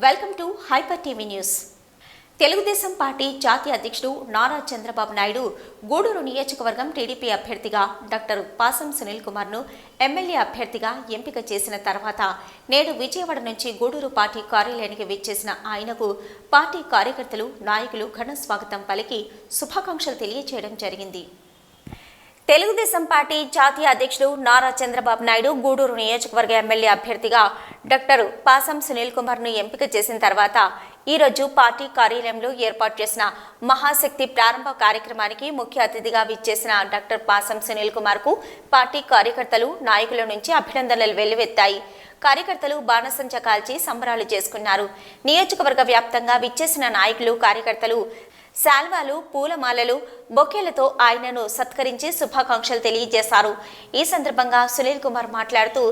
Welcome to hyper TV news. Telugu Desam party జాతీయ అధ్యక్షుడు నారా చంద్రబాబు నాయుడు గూడూరు నియోజకవర్గం టీడీపీ అభ్యర్థిగా డాక్టర్ పాసం సునీల్ కుమార్ను ఎమ్మెల్యే అభ్యర్థిగా ఎంపిక చేసిన తర్వాత నేడు విజయవాడ నుంచి గూడూరు పార్టీ కార్యాలయానికి విచ్చేసిన ఆయనకు పార్టీ కార్యకర్తలు, నాయకులు ఘన స్వాగతం పలికి శుభాకాంక్షలు తెలియజేయడం జరిగింది. తెలుగుదేశం పార్టీ జాతీయ అధ్యక్షుడు నారా చంద్రబాబు నాయుడు గూడూరు నియోజకవర్గ ఎమ్మెల్యే అభ్యర్థిగా డాక్టర్ పాసం సునీల్ కుమార్ను ఎంపిక చేసిన తర్వాత ఈరోజు పార్టీ కార్యాలయంలో ఏర్పాటు చేసిన మహాశక్తి ప్రారంభ కార్యక్రమానికి ముఖ్య అతిథిగా విచ్చేసిన డాక్టర్ పాసం సునీల్ కుమార్కు పార్టీ కార్యకర్తలు, నాయకుల నుంచి అభినందనలు వెల్లువెత్తాయి. కార్యకర్తలు బాణసంచ కాల్చి సంబరాలు చేసుకున్నారు. నియోజకవర్గ వ్యాప్తంగా విచ్చేసిన నాయకులు, కార్యకర్తలు శాల్వాలు, పూలమాలలు, బొకేలతో ఆయనను సత్కరించి శుభాకాంక్షలు తెలియజేశారు. ఈ సందర్భంగా సునీల్ కుమార్ మాట్లాడుతూ,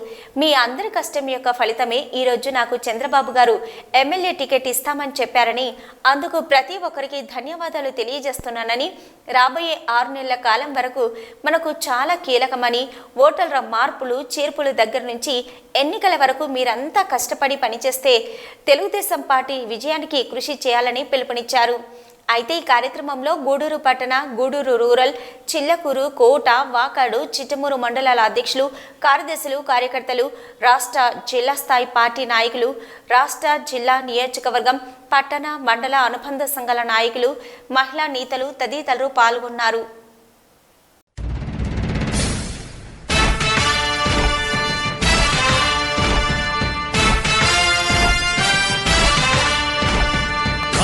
మీ అందరి కష్టం యొక్క ఫలితమే ఈరోజు నాకు చంద్రబాబు గారు ఎమ్మెల్యే టికెట్ ఇస్తామని చెప్పారని, అందుకు ప్రతి ఒక్కరికి ధన్యవాదాలు తెలియజేస్తున్నానని, రాబోయే 6 నెలల కాలం వరకు మనకు చాలా కీలకమని, ఓటర్ల మార్పులు, చేర్పుల దగ్గర నుంచి ఎన్నికల వరకు మీరంతా కష్టపడి పనిచేస్తే తెలుగుదేశం పార్టీ విజయానికి కృషి చేయాలని పిలుపునిచ్చారు. అయితే ఈ కార్యక్రమంలో గూడూరు పట్టణ, గూడూరు రూరల్, చిల్లకూరు, కోట, వాకాడు, చిట్టమూరు మండలాల అధ్యక్షులు, కార్యదర్శులు, కార్యకర్తలు, రాష్ట్ర, జిల్లా స్థాయి పార్టీ నాయకులు, రాష్ట్ర, జిల్లా, నియోజకవర్గం, పట్టణ, మండల అనుబంధ సంఘాల నాయకులు, మహిళా నేతలు తదితరులు పాల్గొన్నారు.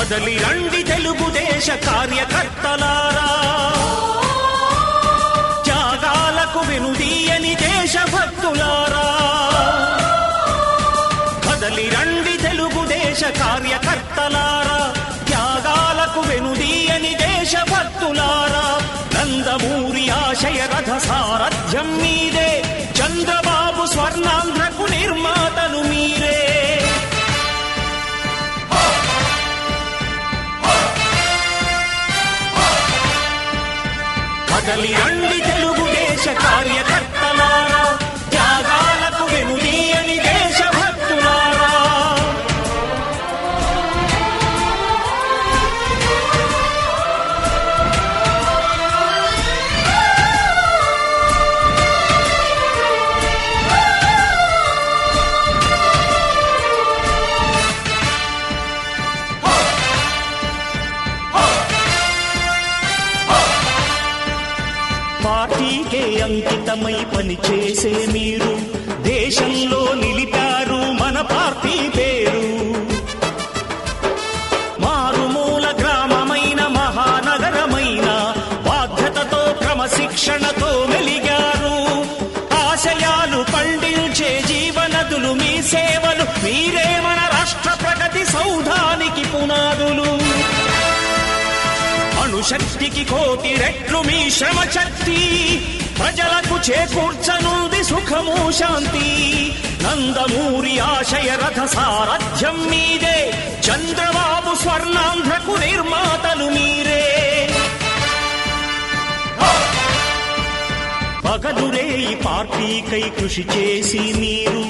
కదలి రండి తెలుగుదేశ కార్యకర్తలారా, త్యాగాలకు వెనుదీయని దేశభక్తులారా. కదలి రండి తెలుగుదేశ కార్యకర్తలారా, త్యాగాలకు వెనుదీయని దేశభక్తులారా. నందమూరి ఆశయ రథ సారథ్యం మీదే, చంద్రబాబు స్వర్ణాంధ్రకు నిర్మాతలు మీరే. కదలి రండి తెలుగుదేశ కార్యకర్తలారా, త్యాగాలకు వెనుదీయని దేశభక్తులారా. పార్టీకే అంకితమై పనిచేసే మీరు దేశంలో నిలిపారు మన పార్టీ పేరు. మారుమూల గ్రామమైన మహానగరమైన బాధ్యతతో, క్రమశిక్షణతో మెలిగారు. ఆశయాలు పండించే జీవనదులు మీ సేవలు, మీరే మన రాష్ట్ర ప్రగతి సౌధానికి పునాదులు. అణుశక్తికి 1,000,000 రెట్లు మీ శ్రమ శక్తి, ప్రజలకు చేకూర్చనుంది సుఖము శాంతి. నందమూరి ఆశయ రథ సారథ్యం మీదే, చంద్రబాబు స్వర్ణాంధ్రకు నిర్మాతలు మీరే. పగలురే ఈ పార్టీకై కృషి చేసి మీరు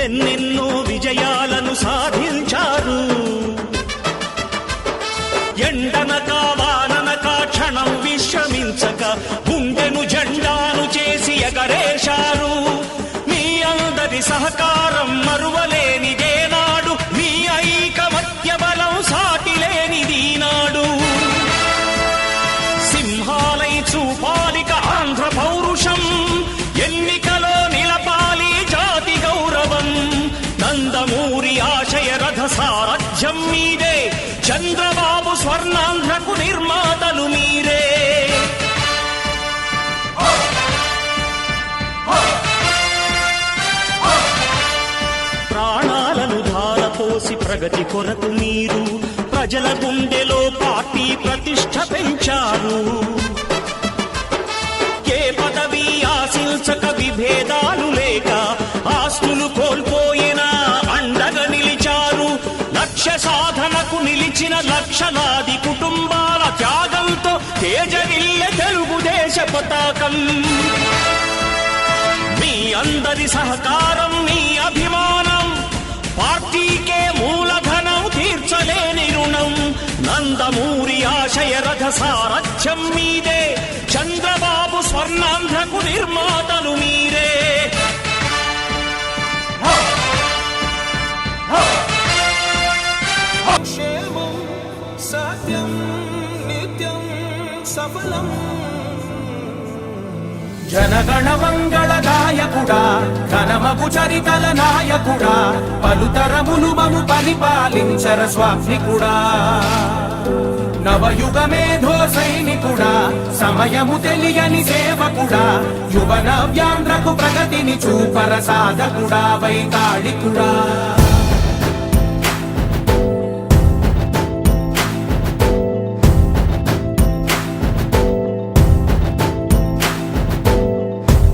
ఎన్నెన్నో విజయాలను సాధించారు. ఎండనక వాననక క్షణం విశ్రమించక గుండెను జెండాను చేసి ఎగరేశారు. మీ అందరి సహకారం మరువలేనిదేనాడు, మీ ఐకమత్య బలం సాటిలేనిదీనాడు. సింహాలై చూపాలిక ఆంధ్ర పౌరుషం, ఎన్నికలో నిలపాలి జాతి గౌరవం. నందమూరి ఆశయ రథ సారథ్యం మీదే, చంద్రబాబు స్వర్ణాంధ్రకు నిర్మాతలు మీరే. ప్రాణాలను ధారపోసి ప్రగతి కొరకు మీరు ప్రజల గుండెలో పార్టీ ప్రతిష్ఠ పెంచారు. ఏ పదవి ఆశించక, విభేదాలు లేక, ఆస్తులు కోల్పోయినా అండగా నిలిచారు. లక్ష్య సాధనకు నిలిచిన లక్షలాది కుటుంబాల త్యాగంతో తేజరిల్లె తెలుగుదేశ పతాకం. మీ అందరి సహకారం, మీ అభిమానం పార్టీకే మూలధనం. సారథ్యం మీదే, చంద్రబాబు స్వర్ణాంధ్రకు నిర్మాతలు మీరే. క్షేమం సత్యం నిత్యం సఫలం. జనగణ మంగళ గాయకుడా, ఘనమగు చరితల నాయకుడా, పలుతరములు మము పరిపాలించర స్వామికుడా. నవయుగ మేధో సైనికుడా, సమయము తెలియని సేవకుడా, యువ నవ్యాంధ్రకు ప్రగతిని చూపర సాధకుడా, వైతాళికుడా.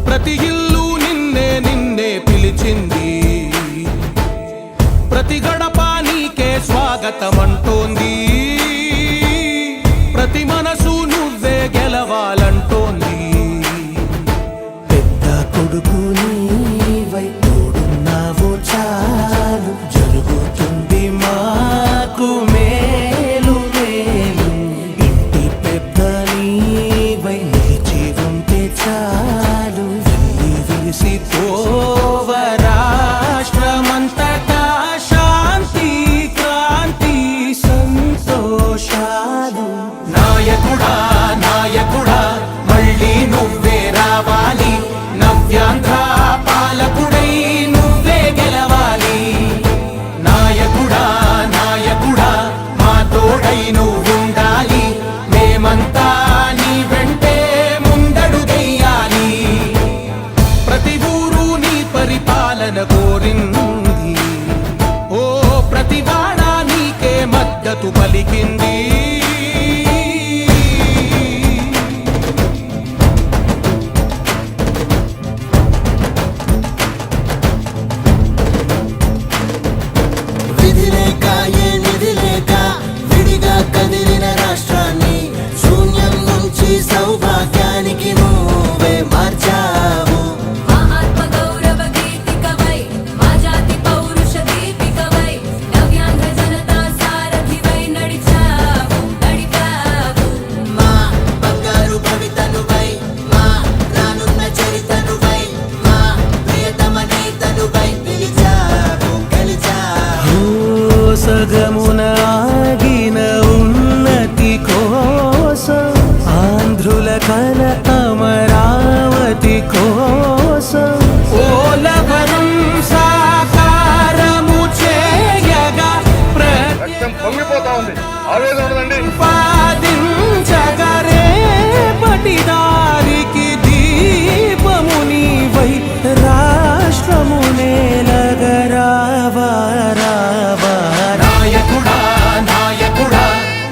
ప్రతి ఇల్లు నిన్నే నిన్నే పిలిచింది, ప్రతి గడప నీకే స్వాగతమంటోంది, ప్రతి మనసు నువ్వే గెలవాలంటోంది. పెద్ద కొడుకు నీవై తోడున్నావు చాలు, జరుగుతుంది మాకు మేలు మేలు. ఇంటి పెద్ద నీవై నిలిచి ఉంటే చాలు, వెళ్ళి విరిసి పోవ రాష్ట్రమంతటా శాంతి క్రాంతి సంతోషాలు. నాయకుడా నాయకుడా మళ్ళీ నువ్వే రావాలి, నవ్యాంధ్ర పాలకుడై నువ్వే గెలవాలి. నాయకుడా నాయకుడా మా తోడై నువ్వుండాలి, మేమంతా నీ వెంటే ముందడుగెయ్యాలి. ప్రతి ఊరు నీ పరిపాలన కోరింది, ఓ ప్రతి వాడ నీకే మద్దతు పలికింది. విధి లేక ఏ నిధి లేక విడిగా కదిలిన రాష్ట్రాన్ని శూన్యం నుంచి సౌభాగ్యానికి నువ్వే మార్చావు. మా ఆత్మ గౌరవ గీతికవై, మా జాతి పౌరుష దీపికవై, నవ్యాంధ్ర జనతా సారథివై నడిచావు నడిపావు. మా బంగారు భవితనువై, మా రానున్న చరితనువై, మా ప్రియతమ నేతనువై పిలిచావు గెలిచావు. సగమున ఆగిన ఉన్నతి కోసం, ఆంధ్రుల కల అమరావతి కోసం, పోలవరం సాకారము చేయగా రక్తం పొంగిపోతా ఉంది, ఆవేదన ఉండదండి. ప్రతిపాదించగరే పటిదారికి దీపము నీవై రాష్ట్రము నేలగరావా రావా. నాయకుడా నాయకుడా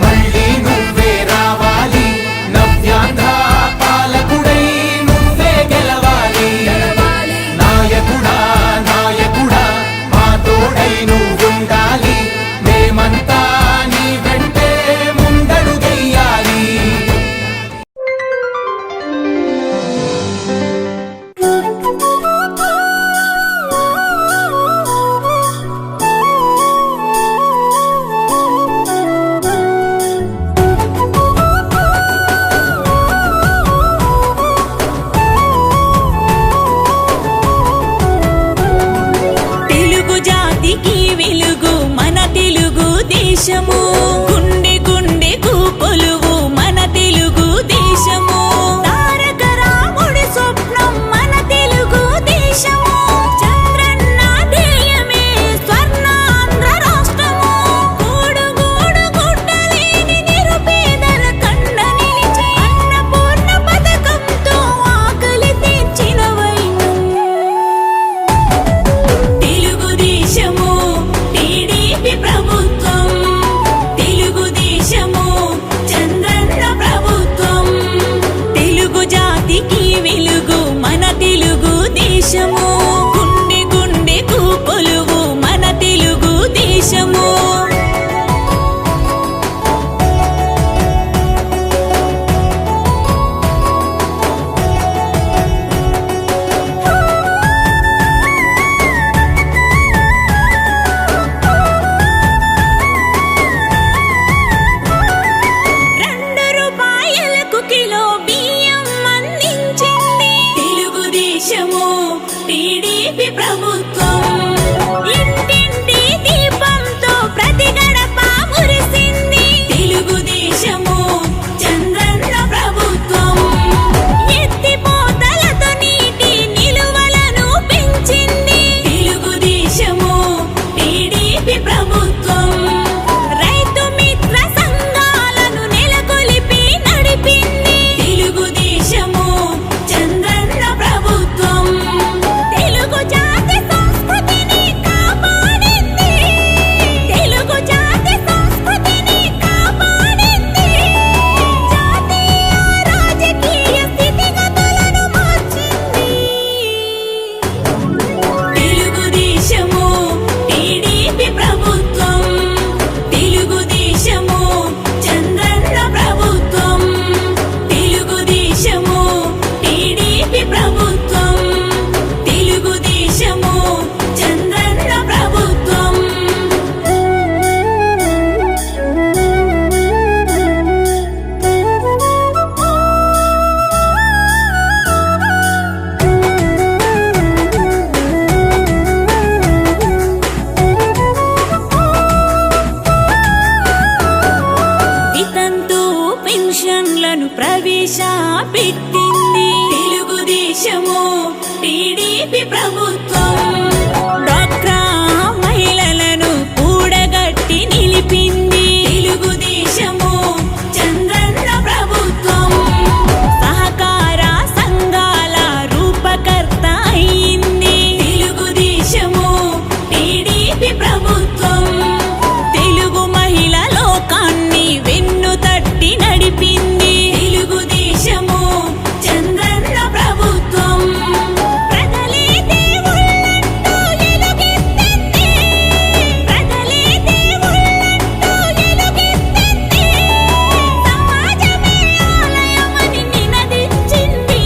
మళ్ళీ నువ్వే రావాలి, నవ్యాంధ్ర పాలకుడై నువ్వే గెలవాలి. నాయకుడా నాయకుడా మా తోడై నువ్వుండాలి, మేమంతా నీ వెంటే ముందడుగెయ్యాలి. తెలుగు జాతికి వెలుగు మన తెలుగు దేశము, గుండె గుండెకు కొలువు మన తెలుగు దేశము. తారక రాముడి స్వప్నం మన తెలుగు దేశము, చంద్రన్న ధ్యేయమే స్వర్ణాంధ్ర రాష్ట్రము. గూడు గూడు గుడ్డలేని నిరుపేదల కన్న నిలిచి, అన్నపూర్ణ పథకంతో ఆకలి తీర్చిన వైనం. తెలుగుదేశము టీడీపీ ప్రభుత్వం టీడీపీ ప్రభుత్వం. ఇంటింటి దీపంతో ప్రతి గడప మురిసింది తెలుగుదేశము చంద్రన్న ప్రభుత్వం. ఎత్తిపోతలతో నీటి నిలువలను పెంచింది తెలుగుదేశము టీడీపీ ప్రభుత్వం. రైతు మిత్ర సంఘాలను నెలకొల్పి నడిపింది తెలుగుదేశము చంద్రన్న ప్రభుత్వం. తెలుగు జాతి సంస్కృతిని కాపాడింది తెలుగు జాతి సంస్కృతిని కాపాడింది. జాతీయ రాజకీయ స్థితిగతులను మార్చింది తెలుగుదేశము టీడీపీ ప్రభుత్వం. తెలుగుదేశము చంద్రన్న ప్రభుత్వం. తెలుగుదేశము టీడీపీ ప్రభుత్వం. తెలుగుదేశము చంద్రన్న ప్రభుత్వం. వితంతు పెన్షన్లను ప్రవేశపెట్టింది తెలుగుదేశము టీడీపీ ప్రభుత్వం. డ్వాక్రా మహిళలను కూడగట్టి నిలిపింది తెలుగుదేశము చంద్రన్న ప్రభుత్వం. సహకార సంఘాల రూపకర్త అయింది తెలుగుదేశము టీడీపీ ప్రభుత్వం. తెలుగు మహిళ లోకాన్ని వెన్ను తట్టి నడిపింది తెలుగుదేశము చంద్రన్న ప్రభుత్వం. ప్రజలే దేవుళ్ళంటూ ఎలుగెత్తింది ప్రజలే దేవుళ్ళంటూ ఎలుగెత్తింది. సమాజమే ఆలయమని నినదించింది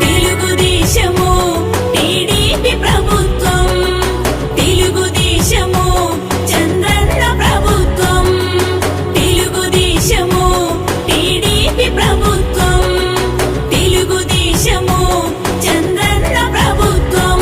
తెలుగుదేశము టీడీపీ ప్రభుత్వం. తెలుగుదేశము చంద్రన్న ప్రభుత్వం. తెలుగుదేశము టీడీపీ ప్రభుత్వం. తెలుగుదేశము చంద్రన్న ప్రభుత్వం.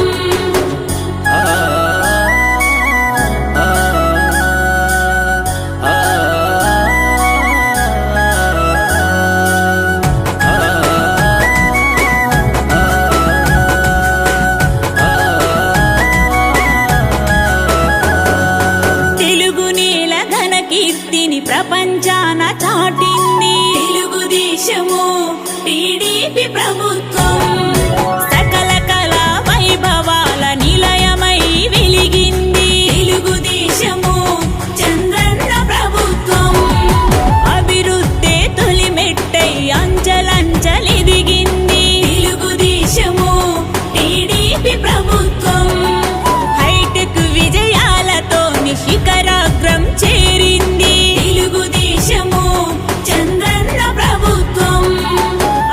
తెలుగు నేల ఘన కీర్తిని ప్రపంచాన చాటింది తెలుగుదేశము టీడీపీ ప్రభుత్వం. సకల కళా వైభవాల నిలయమై వెలిగింది తెలుగుదేశము చంద్రన్న ప్రభుత్వం. అభివృద్ధి తొలిమెట్టై అంచలంచలెదిగింది తెలుగుదేశము టీడీపీ ప్రభుత్వం. హైటెక్ విజయాలతో శిఖరాగ్రం చేరింది తెలుగుదేశము చంద్రన్న ప్రభుత్వం.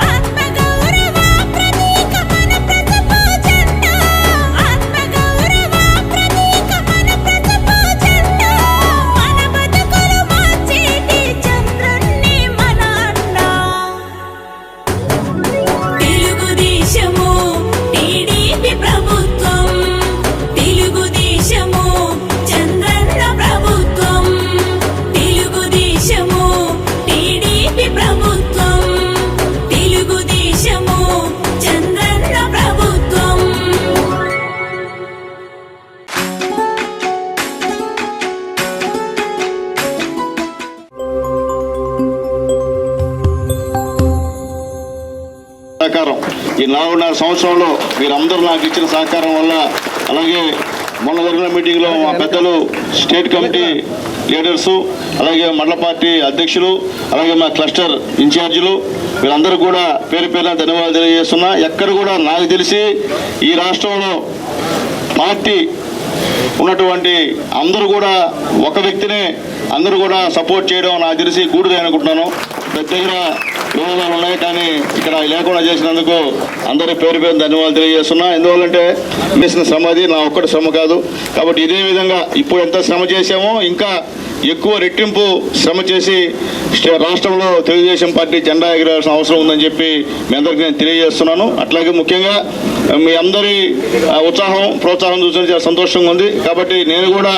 ఆత్మగౌరవ ప్రతీక మన ప్రతిభ జెండా. ఆత్మగౌరవ ప్రతీక మన ప్రతిభ జెండా. మన బతుకులు మార్చేటి చంద్రుణ్ణి మన అండా. తెలుగుదేశము టీడీపీ ప్రభుత్వం. తెలుగుదేశము చంద్రన్న ప్రభుత్వం. తెలుగుదేశము టీడీపీ ప్రభుత్వం. తెలుగుదేశము చంద్రన్న ప్రభుత్వం. సహకారం ఈ 4.5 సంవత్సరంలో మీరందరూ నాకు ఇచ్చిన సహకారం వల్ల, అలాగే మొన్న జరిగిన మీటింగ్లో మా పెద్దలు స్టేట్ కమిటీ లీడర్సు, అలాగే మండల పార్టీ అధ్యక్షులు, అలాగే మా క్లస్టర్ ఇన్ఛార్జీలు, వీళ్ళందరూ కూడా పేరు పేరున ధన్యవాదాలు తెలియజేస్తున్నా. ఎక్కడ కూడా నాకు తెలిసి ఈ రాష్ట్రంలో పార్టీ ఉన్నటువంటి అందరూ కూడా ఒక వ్యక్తినే అందరూ కూడా సపోర్ట్ చేయడం నాకు తెలిసి గూడుదే అనుకుంటున్నాను. ప్రతి దగ్గర విరోధాలు ఉన్నాయి, కానీ ఇక్కడ లేకుండా చేసినందుకు అందరి పేరు పేరు ధన్యవాదాలు తెలియజేస్తున్నా. ఎందువల్లంటే చేసిన శ్రమ అది నా ఒక్కటి శ్రమ కాదు. కాబట్టి ఇదే విధంగా ఇప్పుడు ఎంత శ్రమ చేశామో ఇంకా ఎక్కువ రెట్టింపు శ్రమ చేసి రాష్ట్రంలో తెలుగుదేశం పార్టీ జెండా ఎగరాల్సిన అవసరం ఉందని చెప్పి మీ అందరికీ నేను తెలియజేస్తున్నాను. అట్లాగే ముఖ్యంగా మీ అందరి ఉత్సాహం ప్రోత్సాహం చూసి చాలా సంతోషంగా ఉంది. కాబట్టి నేను కూడా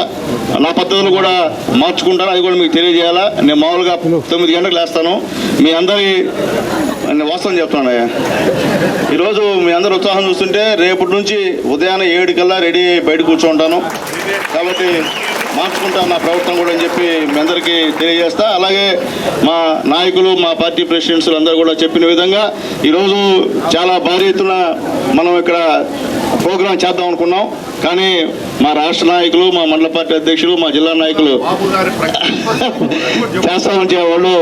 నా పద్ధతులు కూడా మార్చుకుంటాను, అది కూడా మీకు తెలియజేయాలా. నేను మామూలుగా 9 గంటలకు లేస్తాను. మీ అందరి నేను వాస్తవం చెప్తున్నానయ్యా, ఈరోజు మీ అందరి ఉత్సాహం చూస్తుంటే రేపటి నుంచి ఉదయాన్నే 7 కల్లా రెడీ అయ్యి బయట కూర్చుంటాను. కాబట్టి మార్చుకుంటాను నా ప్రవర్తన కూడా అని చెప్పి మీ అందరికీ తెలియజేస్తా. అలాగే మా నాయకులు, మా పార్టీ ప్రెసిడెంట్స్ అందరూ కూడా చెప్పిన విధంగా ఈరోజు చాలా భారీ ఎత్తున మనం ఇక్కడ ప్రోగ్రాం చేద్దాం అనుకున్నాం. కానీ మా రాష్ట్ర నాయకులు, మా మండల పార్టీ అధ్యక్షులు, మా జిల్లా నాయకులు చేస్తామని వాళ్ళు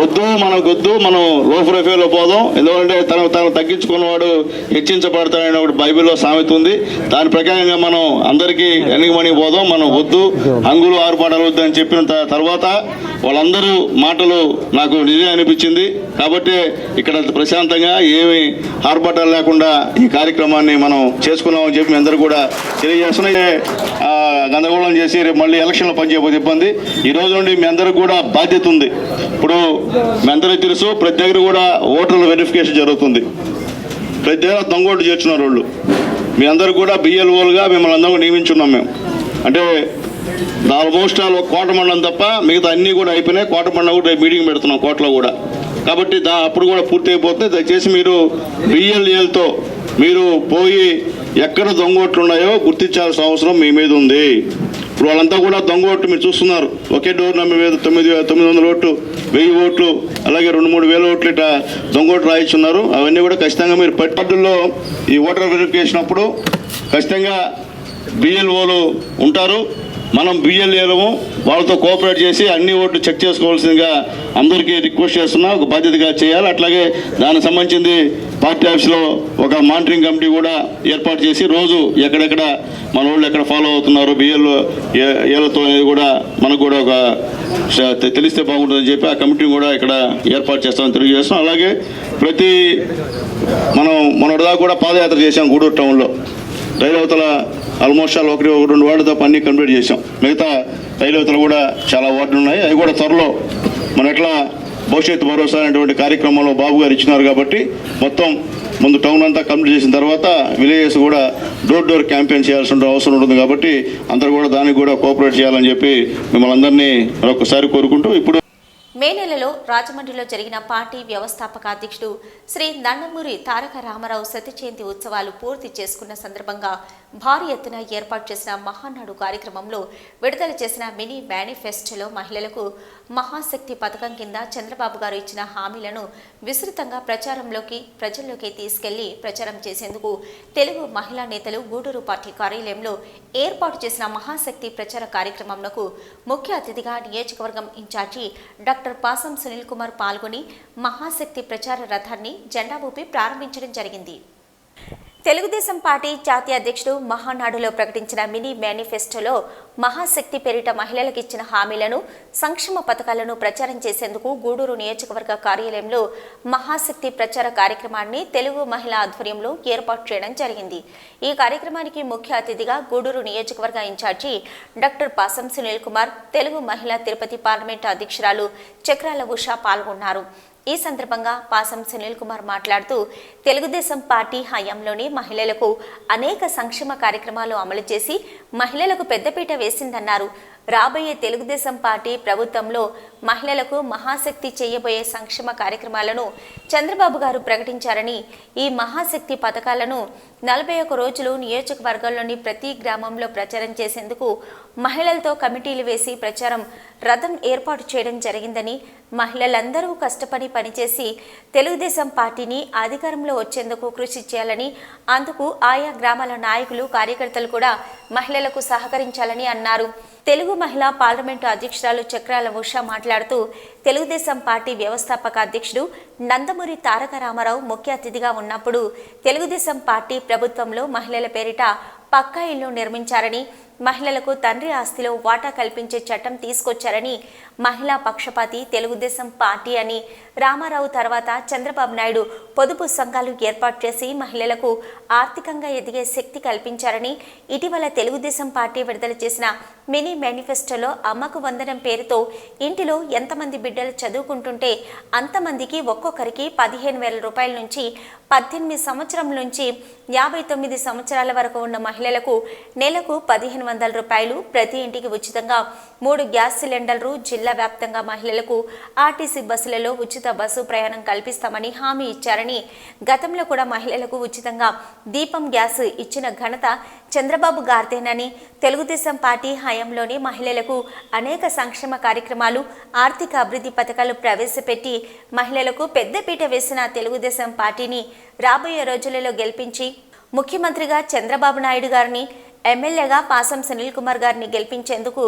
వద్దు, మనకు వద్దు, మనం లో ప్రొఫైల్లో పోదాం, ఎందుకంటే తను తగ్గించుకున్నవాడు హెచ్చించబడతాడని ఒకటి బైబిల్లో సామెత ఉంది. దాని ప్రకారంగా మనం అందరికీ ఎన్నికమని పోదాం, మనం వద్దు, హంగులు ఆరుపాటాలు వద్దు అని చెప్పిన తర్వాత వాళ్ళందరూ మాటలు నాకు నిజం అనిపించింది. కాబట్టి ఇక్కడ ప్రశాంతంగా ఏమి ఆర్భాటాలు లేకుండా ఈ కార్యక్రమాన్ని మనం చేసుకున్నామని చెప్పి మీ అందరూ కూడా తెలియజేస్తున్నాయి. గందరగోళం చేసి రేపు మళ్ళీ ఎలక్షన్లో పనిచేయబోతే ఇబ్బంది. ఈ రోజు నుండి మీ అందరికి కూడా బాధ్యత ఉంది. ఇప్పుడు మీ అందరికీ తెలుసు, ప్రతి దగ్గర కూడా ఓటర్ల వెరిఫికేషన్ జరుగుతుంది. ప్రతి దగ్గర దొంగోటు చేర్చున్నారు వాళ్ళు. మీ అందరూ కూడా బిఎల్ఓలుగా మిమ్మల్ని అందరూ నియమించున్నాం మేము. అంటే ఆల్మోస్ట్ ఒక కోట మండలం తప్ప మిగతా అన్నీ కూడా అయిపోయినాయి. కోట మండలం కూడా మీటింగ్ పెడుతున్నాం కోటలో కూడా. కాబట్టి అప్పుడు కూడా పూర్తి అయిపోతుంది. దయచేసి మీరు బిఎల్ఏలతో మీరు పోయి ఎక్కడ దొంగోట్లు ఉన్నాయో గుర్తించాల్సిన అవసరం మీ మీద ఉంది. ఇప్పుడు వాళ్ళంతా కూడా దొంగోట్లు మీరు చూస్తున్నారు. ఒకే డోర్ నెంబర్ మీద 900 ఓట్లు, 1000 ఓట్లు, అలాగే 2-3 వేల ఓట్లు ఇట్లా దొంగోట్లు రాయించున్నారు. అవన్నీ కూడా ఖచ్చితంగా మీరు పట్టుల్లో ఈ ఓటర్ వెరిఫికేషన్ అప్పుడు ఖచ్చితంగా బిఎల్ఓలు ఉంటారు. మనం బిఎల్ఏలము వాళ్ళతో కోఆపరేట్ చేసి అన్ని ఓట్లు చెక్ చేసుకోవాల్సిందిగా అందరికీ రిక్వెస్ట్ చేస్తున్నా. ఒక బాధ్యతగా చేయాలి. అట్లాగే దానికి సంబంధించింది పార్టీ ఆఫీస్లో ఒక మానిటరింగ్ కమిటీ కూడా ఏర్పాటు చేసి రోజు ఎక్కడెక్కడ మన వాళ్ళు ఎక్కడ ఫాలో అవుతున్నారు బిఎల్ఏలతో అనేది కూడా మనకు కూడా ఒక తెలిస్తే బాగుంటుందని చెప్పి ఆ కమిటీని కూడా ఇక్కడ ఏర్పాటు చేస్తామని తెలియజేస్తున్నాం. అలాగే మనం మొన్నటిదాకా కూడా పాదయాత్ర చేశాం గూడూరు టౌన్లో. రైలు అవతల ఆల్మోస్ట్ 1-2 వార్డు తప్ప అన్నీ కంప్లీట్ చేసాం. మిగతా రైలు అవతల కూడా చాలా వార్డులు ఉన్నాయి. అవి కూడా త్వరలో మన ఎట్లా భవిష్యత్తు భరోసా అనేటువంటి కార్యక్రమంలో బాబు గారు ఇచ్చినారు. కాబట్టి మొత్తం ముందు టౌన్ అంతా కంప్లీట్ చేసిన తర్వాత విలేజెస్ కూడా డోర్ క్యాంపెయిన్ చేయాల్సిన అవసరం ఉంటుంది. కాబట్టి అందరూ కూడా దానికి కూడా కోఆపరేట్ చేయాలని చెప్పి మిమ్మల్ని అందరినీ మరొకసారి కోరుకుంటూ ఇప్పుడు మే నెలలో రాజమండ్రిలో జరిగిన పార్టీ వ్యవస్థాపక అధ్యక్షుడు శ్రీ నందమూరి తారక రామారావు శత జయంతి ఉత్సవాలు పూర్తి చేసుకున్న సందర్భంగా భారీ ఎత్తున ఏర్పాటు చేసిన మహానాడు కార్యక్రమంలో విడుదల చేసిన మినీ మేనిఫెస్టోలో మహిళలకు మహాశక్తి పథకం కింద చంద్రబాబు గారు ఇచ్చిన హామీలను విస్తృతంగా ప్రజల్లోకి తీసుకెళ్లి ప్రచారం చేసేందుకు తెలుగు మహిళా నేతలు గూడూరు పార్టీ కార్యాలయంలో ఏర్పాటు చేసిన మహాశక్తి ప్రచార కార్యక్రమంకు ముఖ్య అతిథిగా నియోజకవర్గం ఇన్ఛార్జి డాక్టర్ పాసం సునీల్ కుమార్ పాల్గొని మహాశక్తి ప్రచార రథాన్ని జెండా ఊపి ప్రారంభించడం జరిగింది. తెలుగుదేశం పార్టీ జాతీయ అధ్యక్షుడు మహానాడులో ప్రకటించిన మినీ మేనిఫెస్టోలో మహాశక్తి పేరిట మహిళలకు ఇచ్చిన హామీలను, సంక్షేమ పథకాలను ప్రచారం చేసేందుకు గూడూరు నియోజకవర్గ కార్యాలయంలో మహాశక్తి ప్రచార కార్యక్రమాన్ని తెలుగు మహిళా ఆధ్వర్యంలో ఏర్పాటు చేయడం జరిగింది. ఈ కార్యక్రమానికి ముఖ్య అతిథిగా గూడూరు నియోజకవర్గ ఇన్ఛార్జి డాక్టర్ పాసం సునీల్ కుమార్, తెలుగు మహిళా తిరుపతి పార్లమెంటు అధ్యక్షురాలు చక్రాల ఉష పాల్గొన్నారు. ఈ సందర్భంగా పాసం సునీల్ కుమార్ మాట్లాడుతూ తెలుగుదేశం పార్టీ హయాంలోని మహిళలకు అనేక సంక్షేమ కార్యక్రమాలు అమలు చేసి మహిళలకు పెద్దపీట వేసిందన్నారు. రాబోయే తెలుగుదేశం పార్టీ ప్రభుత్వంలో మహిళలకు మహాశక్తి చేయబోయే సంక్షేమ కార్యక్రమాలను చంద్రబాబు గారు ప్రకటించారని, ఈ మహాశక్తి పథకాలను 41 రోజులు నియోజకవర్గాల్లోని ప్రతి గ్రామంలో ప్రచారం చేసేందుకు మహిళలతో కమిటీలు వేసి ప్రచారం రథం ఏర్పాటు చేయడం జరిగిందని, మహిళలందరూ కష్టపడి పనిచేసి తెలుగుదేశం పార్టీని అధికారంలో వచ్చేందుకు కృషి చేయాలని, అందుకు ఆయా గ్రామాల నాయకులు, కార్యకర్తలు కూడా మహిళలకు సహకరించాలని అన్నారు. తెలుగు మహిళా పార్లమెంటు అధ్యక్షురాలు చక్రాల ఉష మాట్లాడుతూ తెలుగుదేశం పార్టీ వ్యవస్థాపక అధ్యక్షుడు నందమూరి తారక రామారావు ముఖ్య అతిథిగా ఉన్నప్పుడు తెలుగుదేశం పార్టీ ప్రభుత్వంలో మహిళల పేరిట పక్కా ఇల్లు నిర్మించారని, మహిళలకు తండ్రి ఆస్తిలో వాటా కల్పించే చట్టం తీసుకొచ్చారని మహిళా పక్షపాతి తెలుగుదేశం పార్టీ అని రామారావు తర్వాత చంద్రబాబు నాయుడు పొదుపు సంఘాలు ఏర్పాటు చేసి మహిళలకు ఆర్థికంగా ఎదిగే శక్తి కల్పించారని ఇటీవల తెలుగుదేశం పార్టీ విడుదల చేసిన మినీ మేనిఫెస్టోలో అమ్మకు వందనం పేరుతో ఇంటిలో ఎంతమంది బిడ్డలు చదువుకుంటుంటే అంతమందికి ఒక్కొక్కరికి 15,000 రూపాయల నుంచి 18 సంవత్సరం నుంచి 59 సంవత్సరాల వరకు ఉన్న మహిళలకు నెలకు 1,500 రూపాయలు, ప్రతి ఇంటికి ఉచితంగా 3 గ్యాస్ సిలిండర్లు, జిల్లా వ్యాప్తంగా మహిళలకు ఆర్టీసీ బస్సులలో ఉచిత బస్సు ప్రయాణం కల్పిస్తామని హామీ ఇచ్చారని, గతంలో కూడా మహిళలకు ఉచితంగా దీపం గ్యాస్ ఇచ్చిన ఘనత చంద్రబాబు గారిదేనని, తెలుగుదేశం పార్టీ హయాంలోనే మహిళలకు అనేక సంక్షేమ కార్యక్రమాలు, ఆర్థిక అభివృద్ధి పథకాలు ప్రవేశపెట్టి మహిళలకు పెద్దపీట వేసిన తెలుగుదేశం పార్టీని రాబోయే రోజులలో గెలిపించి ముఖ్యమంత్రిగా చంద్రబాబు నాయుడు గారిని, ఎమ్మెల్యేగా పాసం సునీల్ కుమార్ గారిని గెలిపించేందుకు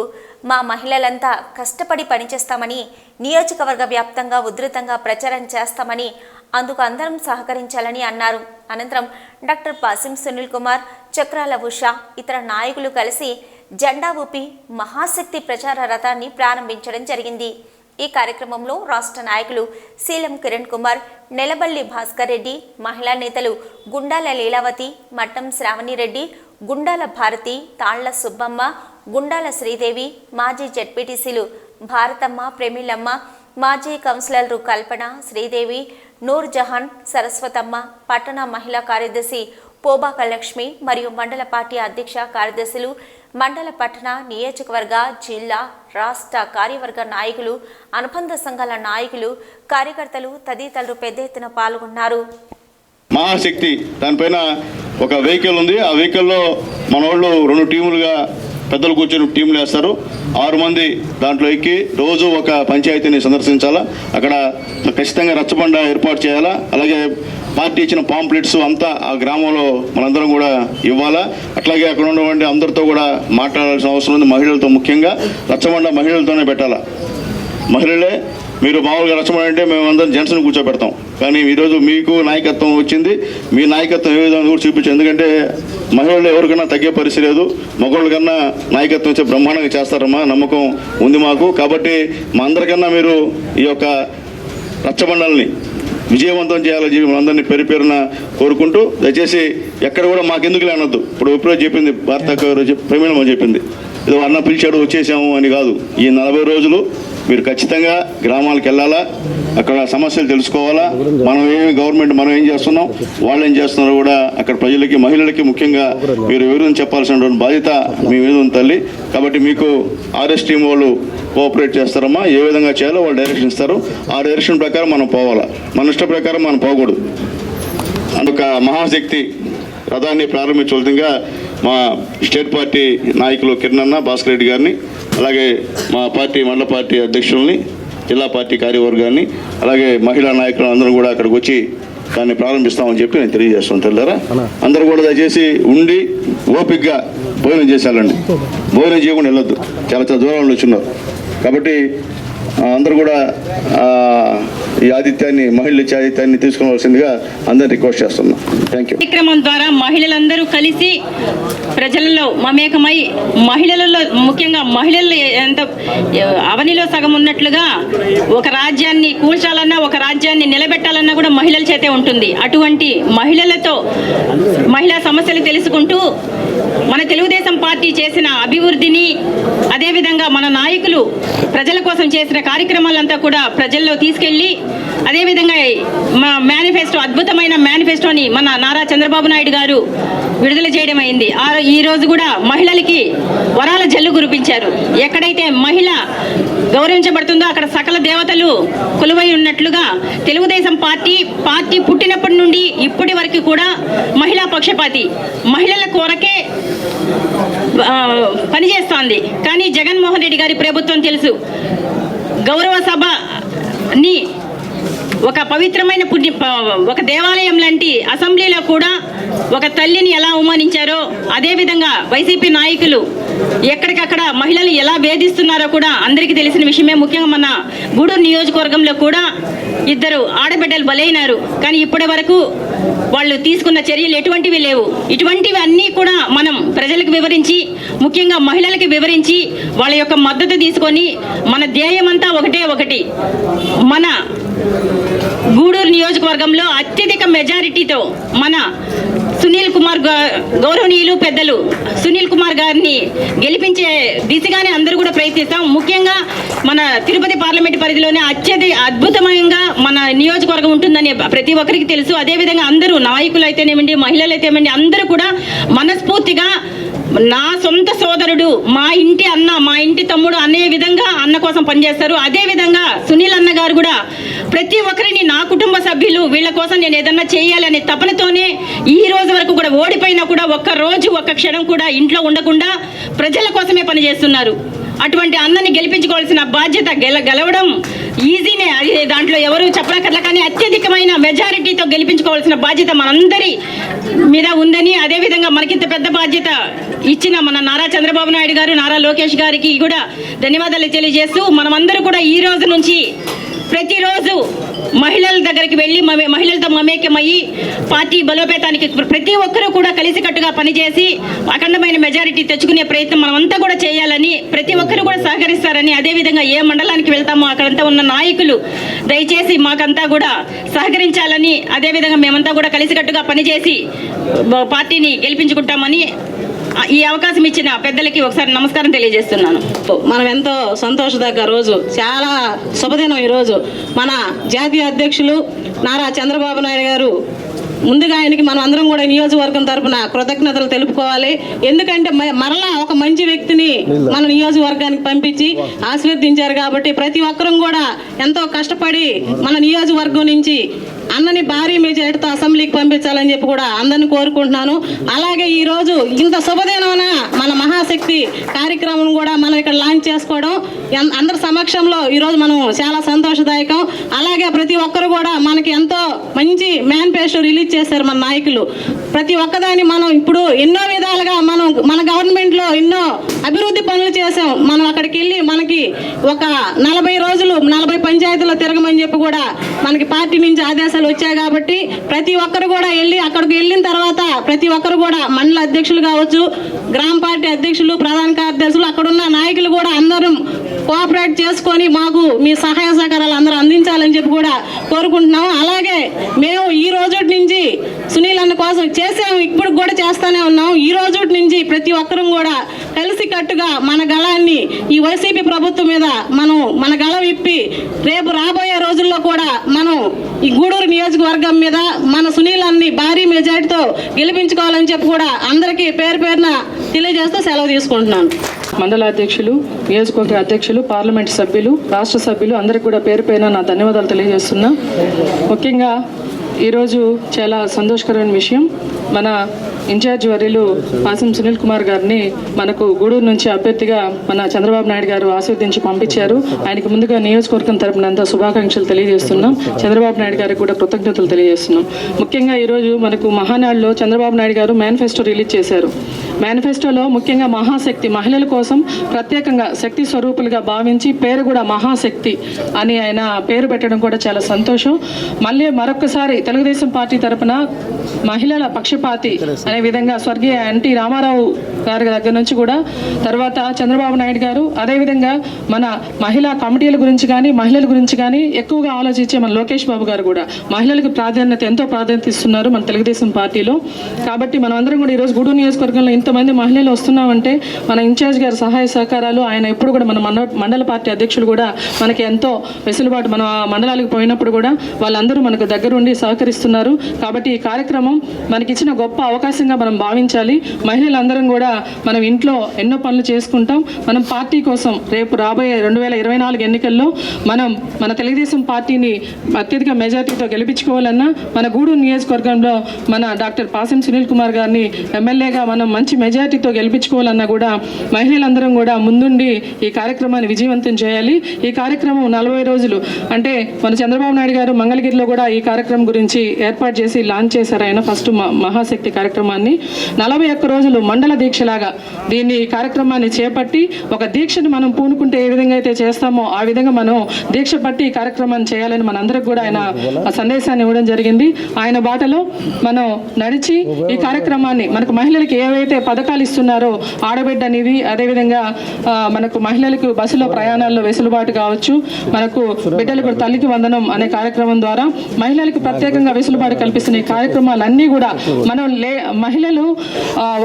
మా మహిళలంతా కష్టపడి పనిచేస్తామని, నియోజకవర్గ వ్యాప్తంగా ఉధృతంగా ప్రచారం చేస్తామని, అందుకు అందరం సహకరించాలని అన్నారు. అనంతరం డాక్టర్ పాసం సునీల్ కుమార్, చక్రాల ఉషా ఇతర నాయకులు కలిసి జెండా ఊపి మహాశక్తి ప్రచార రథాన్ని ప్రారంభించడం జరిగింది. ఈ కార్యక్రమంలో రాష్ట్ర నాయకులు శీలం కిరణ్ కుమార్, నెలబల్లి భాస్కర్ రెడ్డి, మహిళా నేతలు గుండాల లీలావతి, మట్టం శ్రావణిరెడ్డి, గుండాల భారతి, తాళ్ల సుబ్బమ్మ, గుండాల శ్రీదేవి, మాజీ జెడ్పీటీసీలు భారతమ్మ, ప్రేమిలమ్మ, మాజీ కౌన్సిలర్లు కల్పన, శ్రీదేవి, నూర్ జహాన్, సరస్వతమ్మ, పట్టణ మహిళా కార్యదర్శి పోబాక లక్ష్మి మరియు మండల పార్టీ అధ్యక్ష కార్యదర్శులు, మండల పట్టణ, నియోజకవర్గ, జిల్లా, రాష్ట్ర కార్యవర్గ నాయకులు, అనుబంధ సంఘాల నాయకులు, కార్యకర్తలు తదితరులు పెద్ద ఎత్తున పాల్గొన్నారు. మహాశక్తి దానిపైన ఒక వెహికల్ ఉంది. ఆ వెహికల్లో మన వాళ్ళు 2 టీములుగా పెద్దలు కూర్చొని టీంలు వేస్తారు. 6 మంది దాంట్లో ఎక్కి రోజు ఒక పంచాయతీని సందర్శించాలా, అక్కడ ఖచ్చితంగా రచ్చబండ ఏర్పాటు చేయాలా, అలాగే పార్టీ ఇచ్చిన పాంప్లెట్స్ అంతా ఆ గ్రామంలో మనందరం కూడా ఇవ్వాలా. అట్లాగే అక్కడ ఉన్నటువంటి అందరితో కూడా మాట్లాడాల్సిన అవసరం ఉంది. మహిళలతో ముఖ్యంగా రచ్చబండ మహిళలతోనే పెట్టాలా. మహిళలే మీరు మామూలుగా రచ్చబండ అంటే మేము అందరం జెంట్స్ని కూర్చోబెడతాం, కానీ ఈరోజు మీకు నాయకత్వం వచ్చింది. మీ నాయకత్వం ఏ విధంగా కూడా చూపించారు. ఎందుకంటే మహిళలు ఎవరికైనా తగ్గే పరిస్థితి లేదు, మగవాళ్ళ కన్నా నాయకత్వం వచ్చే బ్రహ్మాండంగా చేస్తారమ్మా, నమ్మకం ఉంది మాకు. కాబట్టి మా అందరికన్నా మీరు ఈ యొక్క రచ్చబండల్ని విజయవంతం చేయాలని చెప్పి మనందరినీ పేరు పేరున కోరుకుంటూ, దయచేసి ఎక్కడ కూడా మాకెందుకు లేనొద్దు. ఇప్పుడు ఎప్పుడో చెప్పింది భారత ప్రేమిళమ్మ చెప్పింది, ఏదో అన్న పిలిచాడు వచ్చేసాము అని కాదు. ఈ 40 రోజులు మీరు ఖచ్చితంగా గ్రామాలకు వెళ్ళాలా, అక్కడ సమస్యలు తెలుసుకోవాలా. మనం గవర్నమెంట్ మనం ఏం చేస్తున్నాం, వాళ్ళు ఏం చేస్తున్నారో కూడా అక్కడ ప్రజలకి, మహిళలకి ముఖ్యంగా మీరు వివరణ చెప్పాల్సినటువంటి బాధ్యత మీ మీద ఉంది తల్లి. కాబట్టి మీకు ఆర్ఎస్ టీం వాళ్ళు కోఆపరేట్ చేస్తారమ్మా. ఏ విధంగా చేయాలో వాళ్ళు డైరెక్షన్ ఇస్తారు. ఆ డైరెక్షన్ ప్రకారం మనం పోవాలా, మన ఇష్ట ప్రకారం మనం పోకూడదు. అందుక మహాశక్తి రథాన్ని ప్రారంభించవలసిందిగా మా స్టేట్ పార్టీ నాయకులు కిరణ్ భాస్కర్ రెడ్డి గారిని, అలాగే మా పార్టీ మండల పార్టీ అధ్యక్షుల్ని, జిల్లా పార్టీ కార్యవర్గాన్ని, అలాగే మహిళా నాయకులు అందరూ కూడా అక్కడికి వచ్చి దాన్ని ప్రారంభిస్తామని చెప్పి నేను తెలియజేస్తాను. తెల్లారా అందరూ కూడా దయచేసి ఉండి ఓపికగా భోజనం చేసేయాలండి. భోజనం చేయకుండా వెళ్ళొద్దు, చాలా చాలా దూరం వచ్చిన్నారు. కాబట్టి అందరూ కూడా ఈ ఆతిథ్యాన్ని, మహిళలు ఇచ్చే ఆతిథ్యాన్ని తీసుకోవాల్సిందిగా అందరిని రిక్వెస్ట్ చేస్తున్నాం. Thank you. కార్యక్రమం ద్వారా మహిళలందరూ కలిసి ప్రజలలో మమేకమై, మహిళలలో ముఖ్యంగా మహిళలు ఎంత అవనిలో సగం ఉన్నట్లుగా ఒక రాజ్యాన్ని కూల్చాలన్నా, ఒక రాజ్యాన్ని నిలబెట్టాలన్నా కూడా మహిళల చేతే ఉంటుంది. అటువంటి మహిళలతో మహిళా సమస్యలు తెలుసుకుంటూ మన తెలుగుదేశం పార్టీ చేసిన అభివృద్ధిని, అదేవిధంగా మన నాయకులు ప్రజల కోసం చేసిన కార్యక్రమాలంతా కూడా ప్రజల్లో తీసుకెళ్ళి, అదేవిధంగా మా మేనిఫెస్టో, అద్భుతమైన మేనిఫెస్టోని మన నారా చంద్రబాబు నాయుడు గారు విడుదల చేయడం అయింది. ఈ రోజు కూడా మహిళలకి వరాల జల్లు కురిపించారు. ఎక్కడైతే మహిళ గౌరవించబడుతుందో అక్కడ సకల దేవతలు కొలువై ఉన్నట్లుగా తెలుగుదేశం పార్టీ పుట్టినప్పటి నుండి ఇప్పటి వరకు కూడా మహిళా పక్షపాతి, మహిళల కొరకే పనిచేస్తోంది. కానీ జగన్మోహన్ రెడ్డి గారి ప్రభుత్వం తెలుసు, గౌరవ సభని ఒక పవిత్రమైన ఒక దేవాలయం లాంటి అసెంబ్లీలో కూడా ఒక తల్లిని ఎలా అవమానించారో, అదేవిధంగా వైసీపీ నాయకులు ఎక్కడికక్కడ మహిళలు ఎలా వేధిస్తున్నారో కూడా అందరికీ తెలిసిన విషయమే. ముఖ్యంగా మన గూడూరు నియోజకవర్గంలో కూడా 2 ఆడబిడ్డలు బలైనారు. కానీ ఇప్పటి వరకు వాళ్ళు తీసుకున్న చర్యలు ఎటువంటివి లేవు. ఇటువంటివి అన్నీ కూడా మనం ప్రజలకు వివరించి, ముఖ్యంగా మహిళలకు వివరించి వాళ్ళ యొక్క మద్దతు తీసుకొని మన ధ్యేయమంతా ఒకటి, మన గూడూరు నియోజకవర్గంలో అత్యధిక మెజారిటీతో మన సునీల్ కుమార్ గౌరవనీయులు పెద్దలు సునీల్ కుమార్ గారిని గెలిపించే దిశగానే అందరూ కూడా ప్రయత్నిస్తాం. ముఖ్యంగా మన తిరుపతి పార్లమెంట్ పరిధిలోనే అద్భుతంగా మన నియోజకవర్గం ఉంటుందని ప్రతి ఒక్కరికి తెలుసు. అదేవిధంగా అందరూ నాయకులు అయితేనేమండి, మహిళలు అయితేనేమండి, అందరూ కూడా మనస్ఫూర్తిగా నా సొంత సోదరుడు, మా ఇంటి అన్న, మా ఇంటి తమ్ముడు అనే విధంగా అన్న కోసం పనిచేస్తారు. అదేవిధంగా సునీల్ అన్న గారు కూడా ప్రతి ఒక్కరిని నా కుటుంబ సభ్యులు వీళ్ళ కోసం నేను ఏదన్నా చేయాలనే తపనతోనే ఈ రోజు వరకు కూడా ఓడిపోయినా కూడా ఒక్క క్షణం కూడా ఇంట్లో ఉండకుండా ప్రజల కోసమే పనిచేస్తున్నారు. అటువంటి అన్నని గెలిపించుకోవాల్సిన బాధ్యత గెలవడం ఈజీనే, అది దాంట్లో ఎవరు చెప్పనక్కర్లా. కానీ అత్యధికమైన మెజారిటీతో గెలిపించుకోవాల్సిన బాధ్యత మనందరి మీద ఉందని, అదేవిధంగా మనకింత పెద్ద బాధ్యత ఇచ్చిన మన నారా చంద్రబాబు నాయుడు గారు, నారా లోకేష్ గారికి కూడా ధన్యవాదాలు తెలియజేస్తూ, మనమందరూ కూడా ఈ రోజు నుంచి ప్రతిరోజు మహిళల దగ్గరికి వెళ్ళి మహిళలతో మమేకమయ్యి పార్టీ బలోపేతానికి ప్రతి ఒక్కరూ కూడా కలిసికట్టుగా పనిచేసి అఖండమైన మెజారిటీ తెచ్చుకునే ప్రయత్నం మనమంతా కూడా చేయాలని, ప్రతి ఒక్కరు కూడా సహకరిస్తారని, అదేవిధంగా ఏ మండలానికి వెళ్తామో అక్కడంతా ఉన్న నాయకులు దయచేసి మాకంతా కూడా సహకరించాలని, అదేవిధంగా మేమంతా కూడా కలిసికట్టుగా పనిచేసి పార్టీని గెలిపించుకుంటామని ఈ అవకాశం ఇచ్చిన పెద్దలకి ఒకసారి నమస్కారం తెలియజేస్తున్నాను. మనం ఎంతో సంతోషదగ్గ రోజు, చాలా శుభదినం ఈరోజు. మన జాతీయ అధ్యక్షులు నారా చంద్రబాబు నాయుడు గారు ముందుగా ఆయనకి మనం అందరం కూడా నియోజకవర్గం తరఫున కృతజ్ఞతలు తెలుపుకోవాలి. ఎందుకంటే మరలా ఒక మంచి వ్యక్తిని మన నియోజకవర్గానికి పంపించి ఆశీర్వదించారు కాబట్టి ప్రతి ఒక్కరం కూడా ఎంతో కష్టపడి మన నియోజకవర్గం నుంచి అన్నని భారీ మెజారిటీతో అసెంబ్లీకి పంపించాలని చెప్పి కూడా అందరిని కోరుకుంటున్నాను. అలాగే ఈరోజు ఇంత శుభదినమున మన మహాశక్తి కార్యక్రమం కూడా మనం ఇక్కడ లాంచ్ చేసుకోవడం అందరి సమక్షంలో ఈరోజు మనం చాలా సంతోషదాయకం. అలాగే ప్రతి ఒక్కరు కూడా మనకి ఎంతో మంచి మేనిఫెస్టో రిలీజ్ చేశారు మన నాయకులు. ప్రతి ఒక్కదాన్ని మనం ఇప్పుడు ఎన్నో విధాలుగా మన గవర్నమెంట్లో ఎన్నో అభివృద్ధి పనులు చేసాం. మనం అక్కడికి వెళ్ళి మనకి ఒక 40 రోజులు 40 పంచాయతీలో తిరగమని చెప్పి కూడా మనకి పార్టీ నుంచి ఆదేశాలు వచ్చాయి. కాబట్టి ప్రతి ఒక్కరు కూడా అక్కడికి వెళ్ళిన తర్వాత ప్రతి ఒక్కరు కూడా మండల అధ్యక్షులు కావచ్చు, గ్రామ పార్టీ అధ్యక్షులు, ప్రధాన కార్యదర్శులు, అక్కడున్న నాయకులు కూడా అందరూ కోఆపరేట్ చేసుకొని మాకు మీ సహాయ సహకారాలు అందరూ అందించాలని చెప్పి కూడా కోరుకుంటున్నాము. అలాగే మేము ఈ రోజు నుంచి సునీల్ అన్న కోసం చేసాము, ఇప్పుడు కూడా చేస్తూనే ఉన్నాం. ఈ రోజు నుంచి ప్రతి ఒక్కరూ కూడా కలిసి కట్టుగా మన గళాన్ని ఈ వైసీపీ ప్రభుత్వం మీద మన గళ విప్పి రేపు రాబోయే రోజుల్లో కూడా మనం ఈ గూడూరు నియోజకవర్గం మీద మన సునీల్ అన్ని భారీ మెజార్టీతో గెలిపించుకోవాలని చెప్పి కూడా అందరికీ పేరున తెలియజేస్తూ సెలవు తీసుకుంటున్నాను. మండల అధ్యక్షులు, నియోజకవర్గ అధ్యక్షులు, పార్లమెంట్ సభ్యులు, రాష్ట్ర సభ్యులు అందరికీ కూడా పేరుపైన నా ధన్యవాదాలు తెలియజేస్తున్నా. ముఖ్యంగా ఈరోజు చాలా సంతోషకరమైన విషయం, మన ఇన్ఛార్జ్ వర్యులు పాసం సునీల్ కుమార్ గారిని మనకు గూడూరు నుంచి అభ్యర్థిగా మన చంద్రబాబు నాయుడు గారు ఆశీర్వదించి పంపించారు. ఆయనకు ముందుగా నియోజకవర్గం తరపున అంతా శుభాకాంక్షలు తెలియజేస్తున్నాం. చంద్రబాబు నాయుడు గారికి కూడా కృతజ్ఞతలు తెలియజేస్తున్నాం. ముఖ్యంగా ఈరోజు మనకు మహానాడులో చంద్రబాబు నాయుడు గారు మేనిఫెస్టో రిలీజ్ చేశారు. మేనిఫెస్టోలో ముఖ్యంగా మహాశక్తి, మహిళల కోసం ప్రత్యేకంగా శక్తి స్వరూపులుగా భావించి పేరు కూడా మహాశక్తి అని ఆయన పేరు పెట్టడం కూడా చాలా సంతోషం. మళ్ళీ మరొకసారి తెలుగుదేశం పార్టీ తరపున మహిళల పక్షపాతి అనే విధంగా స్వర్గీయ ఎన్టీ రామారావు గారి దగ్గర నుంచి కూడా, తర్వాత చంద్రబాబు నాయుడు గారు, అదేవిధంగా మన మహిళా కమిటీల గురించి కానీ మహిళల గురించి కానీ ఎక్కువగా ఆలోచించే మన లోకేష్ బాబు గారు కూడా మహిళలకు ఎంతో ప్రాధాన్యత ఇస్తున్నారు మన తెలుగుదేశం పార్టీలో. కాబట్టి మనం అందరం కూడా ఈరోజు గూడూరు నియోజకవర్గంలో ఇంతమంది మహిళలు వస్తున్నామంటే మన ఇన్ఛార్జ్ గారి సహాయ సహకారాలు, ఆయన ఎప్పుడు కూడా మన మండల పార్టీ అధ్యక్షులు కూడా మనకి ఎంతో వెసులుబాటు, మన మండలాలకు పోయినప్పుడు కూడా వాళ్ళందరూ మనకు దగ్గరుండి సహకరిస్తున్నారు. కాబట్టి ఈ కార్యక్రమం మనకిచ్చిన గొప్ప అవకాశంగా మనం భావించాలి. మహిళలందరం కూడా మనం ఇంట్లో ఎన్నో పనులు చేసుకుంటాం. మనం పార్టీ కోసం రేపు రాబోయే 2024 ఎన్నికల్లో మన తెలుగుదేశం పార్టీని అత్యధిక మెజార్టీతో గెలిపించుకోవాలన్నా మన గూడూరు నియోజకవర్గంలో మన డాక్టర్ పాసం సునీల్ కుమార్ గారిని ఎమ్మెల్యేగా మనం మంచి మంచి మెజారిటీతో గెలిపించుకోవాలన్నా కూడా మహిళలందరం కూడా ముందుండి ఈ కార్యక్రమాన్ని విజయవంతం చేయాలి. ఈ కార్యక్రమం 40 రోజులు అంటే మన చంద్రబాబు నాయుడు గారు మంగళగిరిలో కూడా ఈ కార్యక్రమం గురించి ఏర్పాటు చేసి లాంచ్ చేశారు. ఆయన ఫస్ట్ మహాశక్తి కార్యక్రమాన్ని 41 రోజులు మండల దీక్షలాగా దీన్ని కార్యక్రమాన్ని చేపట్టి ఒక దీక్షను మనం పూనుకుంటే ఏ విధంగా అయితే చేస్తామో ఆ విధంగా మనం దీక్ష పట్టి ఈ కార్యక్రమాన్ని చేయాలని మనందరికి కూడా ఆయన సందేశాన్ని ఇవ్వడం జరిగింది. ఆయన బాటలో మనం నడిచి ఈ కార్యక్రమాన్ని మనకు మహిళలకి ఏవైతే పథకాలు ఇస్తున్నారో ఆడబిడ్డ అనేది, అదేవిధంగా మనకు మహిళలకు బస్సులో ప్రయాణాల్లో వెసులుబాటు కావచ్చు, మనకు బిడ్డలకు తల్లికి వందనం అనే కార్యక్రమం ద్వారా మహిళలకు ప్రత్యేకంగా వెసులుబాటు కల్పిస్తున్న ఈ కార్యక్రమాలన్నీ కూడా మనం మహిళలు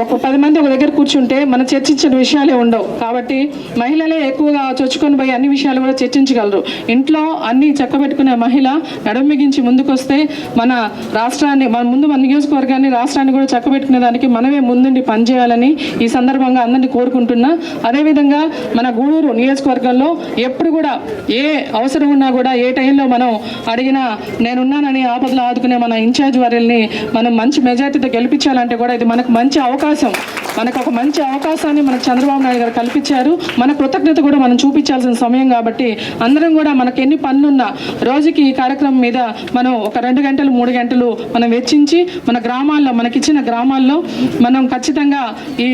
ఒక 10 మంది ఒక దగ్గర కూర్చుంటే మనం చర్చించిన విషయాలే ఉండవు. కాబట్టి మహిళలే ఎక్కువగా చొచ్చుకొని పోయి అన్ని విషయాలు కూడా చర్చించగలరు. ఇంట్లో అన్ని చక్కబెట్టుకునే మహిళ నడుమిగించి ముందుకొస్తే మన రాష్ట్రాన్ని మన నియోజకవర్గాన్ని రాష్ట్రాన్ని కూడా చక్కబెట్టుకునే దానికి మనమే ముందుండి పనిచేయాలని ఈ సందర్భంగా అందరినీ కోరుకుంటున్నా. అదేవిధంగా మన గూడూరు నియోజకవర్గంలో ఎప్పుడు కూడా ఏ అవసరం ఉన్నా కూడా ఏ టైంలో మనం అడిగినా నేనున్నానని ఆపదలో ఆదుకునే మన ఇన్ఛార్జ్ వారిని మనం మంచి మెజార్టీతో గెలిపించాలంటే కూడా ఇది మనకు మంచి అవకాశం. మనకు ఒక మంచి అవకాశాన్ని మనకు చంద్రబాబు నాయుడు గారు కల్పించారు. మన కృతజ్ఞత కూడా మనం చూపించాల్సిన సమయం కాబట్టి అందరం కూడా మనకు ఎన్ని పనులున్నా రోజుకి ఈ కార్యక్రమం మీద మనం ఒక 2 గంటలు 3 గంటలు మనం వెచ్చించి మన గ్రామాల్లో మనకిచ్చిన గ్రామాల్లో మనం ఖచ్చితంగా ఈ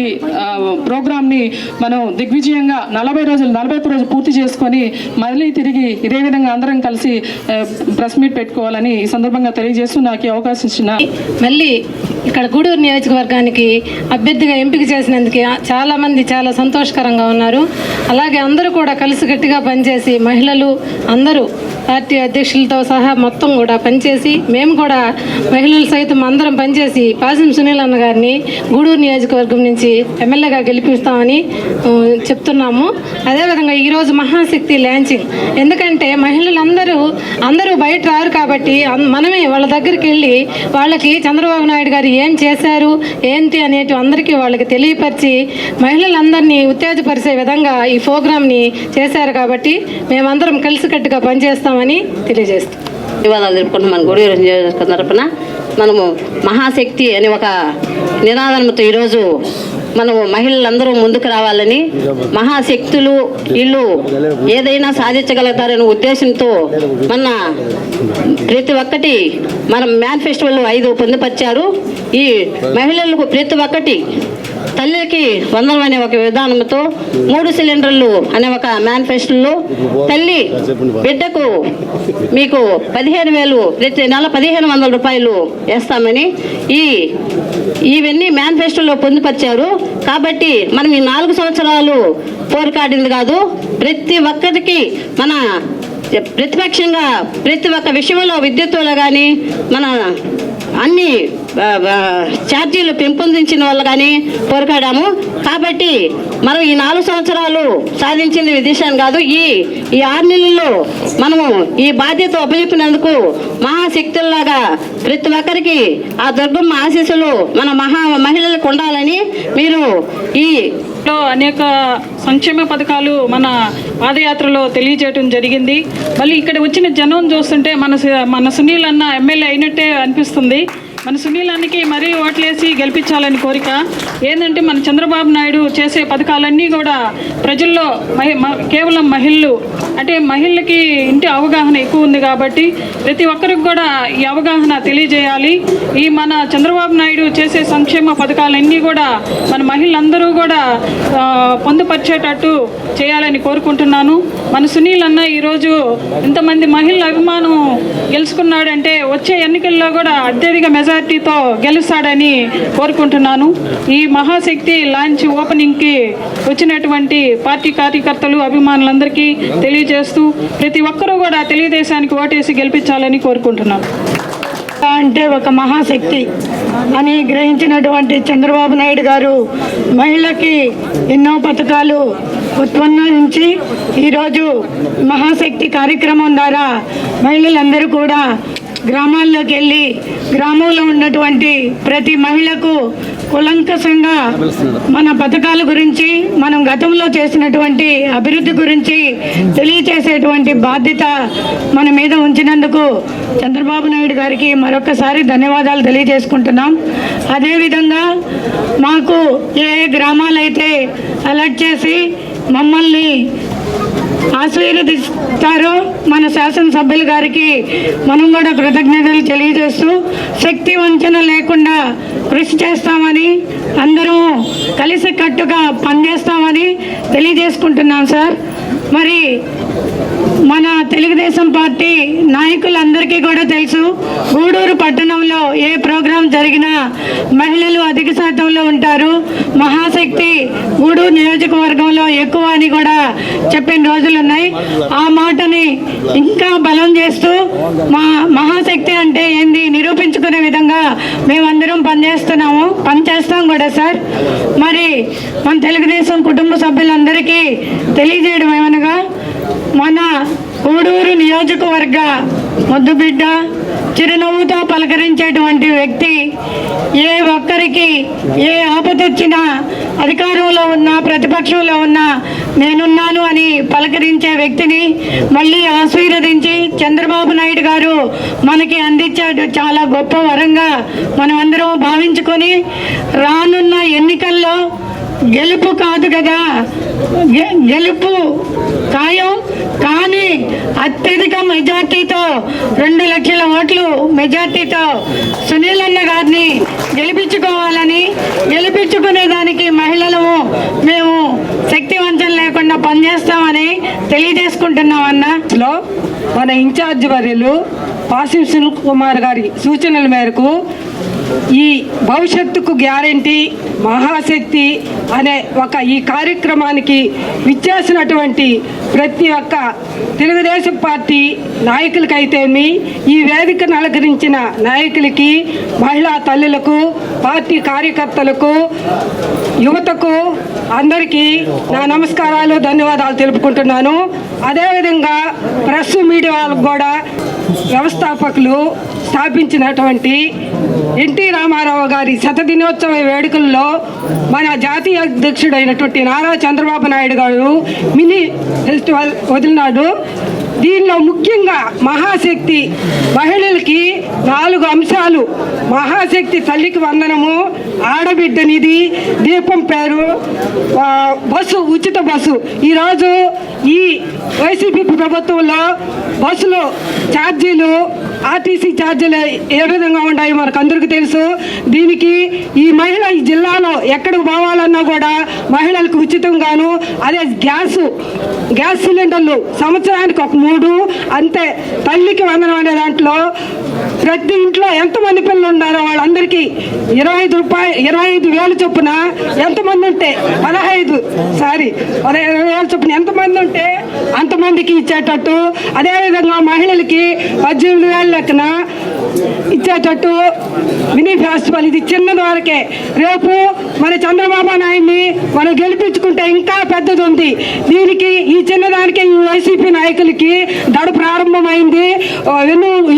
ప్రోగ్రామ్ని మనం దిగ్విజయంగా 41 రోజులు పూర్తి చేసుకొని మళ్ళీ తిరిగి ఇదే విధంగా అందరం కలిసి ప్రెస్ మీట్ పెట్టుకోవాలని ఈ సందర్భంగా తెలియజేస్తూ నాకు ఈ అవకాశం ఇచ్చిన మళ్ళీ ఇక్కడ గూడూరు నియోజకవర్గానికి అభ్యర్థిగా ఎంపిక చేసినందుకు చాలామంది చాలా సంతోషకరంగా ఉన్నారు. అలాగే అందరూ కూడా కలిసికట్టుగా పనిచేసి మహిళలు అందరూ పార్టీ అధ్యక్షులతో సహా మొత్తం కూడా పనిచేసి మేము కూడా మహిళలు సైతం అందరం పనిచేసి పాసం సునీల్ అన్న గారిని గూడూరు నియోజకవర్గం నుంచి ఎమ్మెల్యేగా గెలిపిస్తామని చెప్తున్నాము. అదేవిధంగా ఈరోజు మహాశక్తి లాంచింగ్, ఎందుకంటే అందరూ బయట రారు కాబట్టి మనమే వాళ్ళ దగ్గరికి వెళ్ళి వాళ్ళకి చంద్రబాబు నాయుడు గారు ఏం చేశారు ఏంటి అనేటి అందరికీ వాళ్ళకి తెలియపరిచి మహిళలందరినీ ఉత్తేజపరిచే విధంగా ఈ ప్రోగ్రామ్ని చేశారు. కాబట్టి మేమందరం కలిసికట్టుగా పనిచేస్తామని తెలియజేస్తాం. ధన్యవాదాలు తెలుపుకుంటున్నాం. మన గూడూరు నియోజకవర్గం తరపున మనము మహాశక్తి అనే ఒక నినాదంతో ఈరోజు మనము మహిళలందరూ ముందుకు రావాలని, మహాశక్తులు వీళ్ళు ఏదైనా సాధించగలుగుతారనే ఉద్దేశంతో మన ప్రతి ఒక్కటి మన మేనిఫెస్టోలో 5 పొందుపరిచారు. ఈ మహిళలకు ప్రతి ఒక్కటి తల్లికి వందనం అనే ఒక విధానంతో 3 సిలిండర్లు అనే ఒక మేనిఫెస్టోలో తల్లి బిడ్డకు మీకు 15,000 ప్రతి నెల 1,500 రూపాయలు వేస్తామని ఇవన్నీ మేనిఫెస్టోలో పొందుపరిచారు. కాబట్టి మనం ఈ 4 సంవత్సరాలు పోరాడింది కాదు, ప్రతి ఒక్కరికి మన ప్రతిపక్షంగా ప్రతి ఒక్క విషయంలో విద్యుత్తులో కానీ మన అన్ని ఛార్జీలు పెంపొందించిన వాళ్ళు కానీ పోరాడాము. కాబట్టి మనం ఈ 4 సంవత్సరాలు సాధించింది విదేశాన్ని కాదు, ఈ 6 నెలల్లో మనము ఈ బాధ్యత ఉపయోగించినందుకు మహాశక్తుల్లాగా ప్రతి ఒక్కరికి ఆ దుర్గమ్మ ఆశీస్సులు మన మహిళలకు ఉండాలని మీరు ఈ అనేక సంక్షేమ పథకాలు మన పాదయాత్రలో తెలియజేయడం జరిగింది. మళ్ళీ ఇక్కడ వచ్చిన జనం చూస్తుంటే మన సునీల్ అన్న ఎమ్మెల్యే అయినట్టే అనిపిస్తుంది. మన సునీల్ అన్నకి మరీ ఓట్లేసి గెలిపించాలని కోరిక. ఏంటంటే మన చంద్రబాబు నాయుడు చేసే పథకాలన్నీ కూడా ప్రజల్లో కేవలం మహిళలు అంటే మహిళలకి ఇంటి అవగాహన ఎక్కువ ఉంది కాబట్టి ప్రతి ఒక్కరికి కూడా ఈ అవగాహన తెలియజేయాలి. ఈ మన చంద్రబాబు నాయుడు చేసే సంక్షేమ పథకాలన్నీ కూడా మన మహిళలందరూ కూడా పొందుపరిచేటట్టు చేయాలని కోరుకుంటున్నాను. మన సునీల్ అన్న ఈరోజు ఇంతమంది మహిళల అభిమానం గెలుచుకున్నాడంటే వచ్చే ఎన్నికల్లో కూడా అత్యధిక మెజార్టీతో గెలుస్తాడని కోరుకుంటున్నాను. ఈ మహాశక్తి లాంచ్ ఓపెనింగ్కి వచ్చినటువంటి పార్టీ కార్యకర్తలు అభిమానులందరికీ తెలియజేస్తూ ప్రతి ఒక్కరూ కూడా తెలుగుదేశానికి ఓటేసి గెలిపించాలని కోరుకుంటున్నాను. అంటే ఒక మహాశక్తి అని గ్రహించినటువంటి చంద్రబాబు నాయుడు గారు మహిళకి ఎన్నో పథకాలు ఉత్పన్నించి ఈరోజు మహాశక్తి కార్యక్రమం ద్వారా మహిళలందరూ కూడా గ్రామాల్లోకి వెళ్ళి గ్రామంలో ఉన్నటువంటి ప్రతి మహిళకు కులంకషంగా మన పథకాల గురించి, మనం గతంలో చేసినటువంటి అభివృద్ధి గురించి తెలియచేసేటువంటి బాధ్యత మన మీద ఉంచినందుకు చంద్రబాబు నాయుడు గారికి మరొకసారి ధన్యవాదాలు తెలియజేసుకుంటున్నాం. అదేవిధంగా మాకు ఏ గ్రామాలైతే అలర్ట్ చేసి మమ్మల్ని ఆశీర్వదిస్తారో మన శాసనసభ్యుల గారికి మనం కూడా కృతజ్ఞతలు తెలియజేస్తూ శక్తి వంచన లేకుండా కృషి చేస్తామని, అందరూ కలిసికట్టుగా పనిచేస్తామని తెలియజేసుకుంటున్నాం సార్. మరి మన తెలుగుదేశం పార్టీ నాయకులందరికీ కూడా తెలుసు, గూడూరు పట్టణంలో ఏ ప్రోగ్రాం జరిగినా మహిళలు అధిక శాతంలో ఉంటారు. మహాశక్తి గూడూరు నియోజకవర్గంలో ఎక్కువ అని కూడా చెప్పిన రోజులు ఉన్నాయి. ఆ మాటని ఇంకా బలం చేస్తూ మా మహాశక్తి అంటే ఏంది నిరూపించుకునే విధంగా మేమందరం పనిచేస్తాం కూడా సార్. మరి మన తెలుగుదేశం కుటుంబ సభ్యులందరికీ తెలియజేయడం ఏమనగా, మన గూడూరు నియోజకవర్గ ముద్దుబిడ్డ, చిరునవ్వుతో పలకరించేటువంటి వ్యక్తి, ఏ ఒక్కరికి ఏ ఆపదొచ్చినా అధికారంలో ఉన్నా ప్రతిపక్షంలో ఉన్నా నేనున్నాను అని పలకరించే వ్యక్తిని మళ్ళీ ఆశీర్వదించి చంద్రబాబు నాయుడు గారు మనకి అందించాడు. చాలా గొప్ప వరంగా మనం అందరం భావించుకొని రానున్న ఎన్నికల్లో గెలుపు కాదు కదా, గెలుపు ఖాయం, కానీ అత్యధిక మెజార్టీతో 2 లక్షల ఓట్లు మెజార్టీతో సునీల్ అన్న గారిని గెలిపించుకోవాలని, గెలిపించుకునేదానికి మహిళలము మేము శక్తి వంచన లేకుండా పనిచేస్తామని తెలియజేసుకుంటున్నాం అన్న. మన ఇన్ఛార్జ్ వర్యులు పాసిం సునీల్ కుమార్ గారి సూచనల మేరకు ఈ భవిష్యత్తుకు గ్యారెంటీ మహాశక్తి అనే ఈ కార్యక్రమానికి విచ్చేసినటువంటి ప్రతి ఒక్క తెలుగుదేశం పార్టీ నాయకులకైతేమి, ఈ వేదికను అలంకరించిన నాయకులకి, మహిళా తల్లులకు, పార్టీ కార్యకర్తలకు, యువతకు అందరికీ నా నమస్కారాలు, ధన్యవాదాలు తెలుపుకుంటున్నాను. అదేవిధంగా ప్రెస్ మీడియా వాళ్ళకు కూడా వ్యవస్థాపకులు స్థాపించినటువంటి ఎన్టీ రామారావు గారి శతదినోత్సవ వేడుకల్లో మన జాతీయ అధ్యక్షుడైనటువంటి నారా చంద్రబాబు నాయుడు గారు మినీ ఫెస్టివల్ వదిలినాడు. దీనిలో ముఖ్యంగా మహాశక్తి మహిళలకి 4 అంశాలు. మహాశక్తి తల్లికి వందనము, ఆడబిడ్డ నిధి, దీపం పేరు, బస్సు ఉచిత బస్సు. ఈరోజు ఈ వైసీపీ ప్రభుత్వంలో బస్సులు ఛార్జీలు, ఆర్టీసీ ఛార్జీలు ఏ విధంగా ఉన్నాయి మనకు అందరికీ తెలుసు. దీనికి ఈ మహిళ ఈ జిల్లాలో ఎక్కడికి పోవాలన్నా కూడా మహిళలకు ఉచితంగాను, అదే గ్యాస్ సిలిండర్లు సంవత్సరానికి ఒక 3 అంతే. తల్లికి వందనం అనే దాంట్లో ప్రతి ఇంట్లో ఎంతమంది పిల్లలు ఉన్నారో వాళ్ళందరికీ 25,000 చొప్పున ఎంతమంది ఉంటే 25,000 చొప్పున ఎంతమంది ఉంటే అంతమందికి ఇచ్చేటట్టు, అదేవిధంగా మహిళలకి 18,000 లెక్కన ఇచ్చేటట్టు మినీ ఫెస్టివల్. ఇది చిన్నది వరకే. రేపు మన చంద్రబాబు నాయుడిని మనం గెలిపించుకుంటే ఇంకా పెద్దది ఉంది. దీనికి ఈ చిన్నదానికి ఈ వైసీపీ నాయకులకి దడ ప్రారంభమైంది,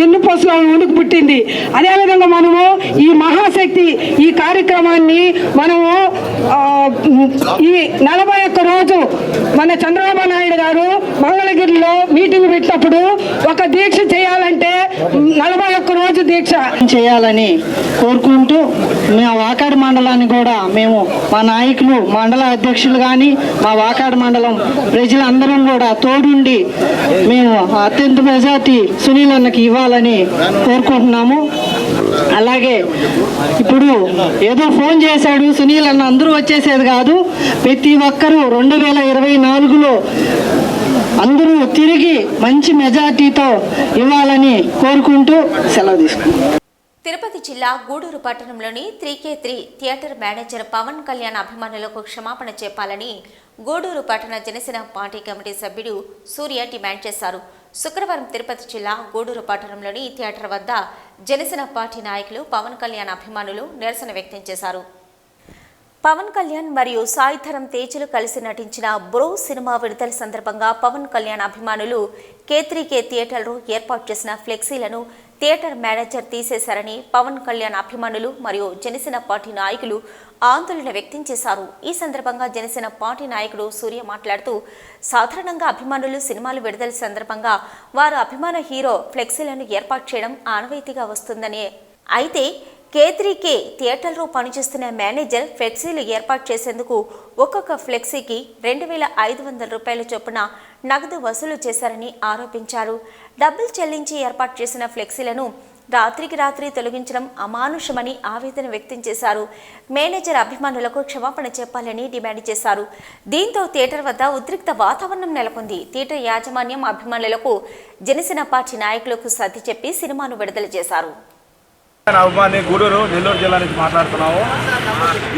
ఎన్నుపోసలో ఉనికి పుట్టింది. అదేవిధంగా మనము ఈ మహాశక్తి ఈ కార్యక్రమాన్ని మనము ఈ 41 రోజు మన చంద్రబాబు నాయుడు గారు మంగళగిరిలో మీటింగ్ పెట్టినప్పుడు ఒక దీక్ష చేయాలంటే 41 రోజు దీక్ష చేయాలని కోరుకుంటూ మా వాకాడు మండలాన్ని కూడా మేము మా నాయకులు, మండల అధ్యక్షులు కానీ మా వాకాడు మండలం ప్రజలందరం కూడా తోడుండి మేము అత్యంత మెజార్టీ సునీల్ అన్నకి ఇవ్వాలని కోరుకుంటున్నాము. అలాగే ఇప్పుడు ఏదో ఫోన్ చేశాడు సునీల్ అన్న, అందరూ వచ్చేసేది కాదు. ప్రతి ఒక్కరూ 2024లో అందరూ తిరిగి మంచి మెజార్టీతో ఇవ్వాలని కోరుకుంటూ సెలవు తీసుకుంటాం. తిరుపతి జిల్లా గూడూరు పట్టణంలోని 3K3 theatre manager Pawan Kalyan అభిమానులకు క్షమాపణ చెప్పాలని గూడూరు పట్టణ జనసేన పార్టీ కమిటీ సభ్యుడు సూర్య డిమాండ్ చేశారు. శుక్రవారం తిరుపతి జిల్లా గూడూరు పట్టణంలోని థియేటర్ వద్ద జనసేన పార్టీ నాయకులు, పవన్ కళ్యాణ్ అభిమానులు నిరసన వ్యక్తం చేశారు. పవన్ కళ్యాణ్ మరియు సాయి ధరమ్ తేజులు కలిసి నటించిన బ్రో సినిమా విడుదల సందర్భంగా పవన్ కళ్యాణ్ అభిమానులు K3K థియేటర్లో ఏర్పాటు చేసిన ఫ్లెక్సీలను థియేటర్ మేనేజర్ తీసేశారని పవన్ కళ్యాణ్ అభిమానులు మరియు జనసేన పార్టీ నాయకులు ఆందోళన వ్యక్తం చేశారు. ఈ సందర్భంగా జనసేన పార్టీ నాయకుడు సూర్య మాట్లాడుతూ, సాధారణంగా అభిమానులు సినిమాలు విడుదల సందర్భంగా వారు అభిమాన హీరో ఫ్లెక్సీలను ఏర్పాటు చేయడం ఆనవాయితీగా వస్తుందని, అయితే K3K థియేటర్లో పనిచేస్తున్న మేనేజర్ ఫ్లెక్సీలు ఏర్పాటు చేసేందుకు ఒక్కొక్క ఫ్లెక్సీకి 2,500 రూపాయల చొప్పున నగదు వసూలు చేశారని ఆరోపించారు. డబ్బులు చెల్లించి ఏర్పాటు చేసిన ఫ్లెక్సీలను రాత్రికి రాత్రి తొలగించడం అమానుషమని ఆవేదన వ్యక్తం చేశారు. మేనేజర్ అభిమానులకు క్షమాపణ చెప్పాలని డిమాండ్ చేశారు. దీంతో థియేటర్ వద్ద ఉద్రిక్త వాతావరణం నెలకొంది. థియేటర్ యాజమాన్యం అభిమానులకు జనసేన పార్టీ నాయకులకు సర్ది చెప్పి సినిమాను విడుదల చేశారు. అభిమాని గూడూరు నెల్లూరు జిల్లా నుంచి మాట్లాడుతున్నాము.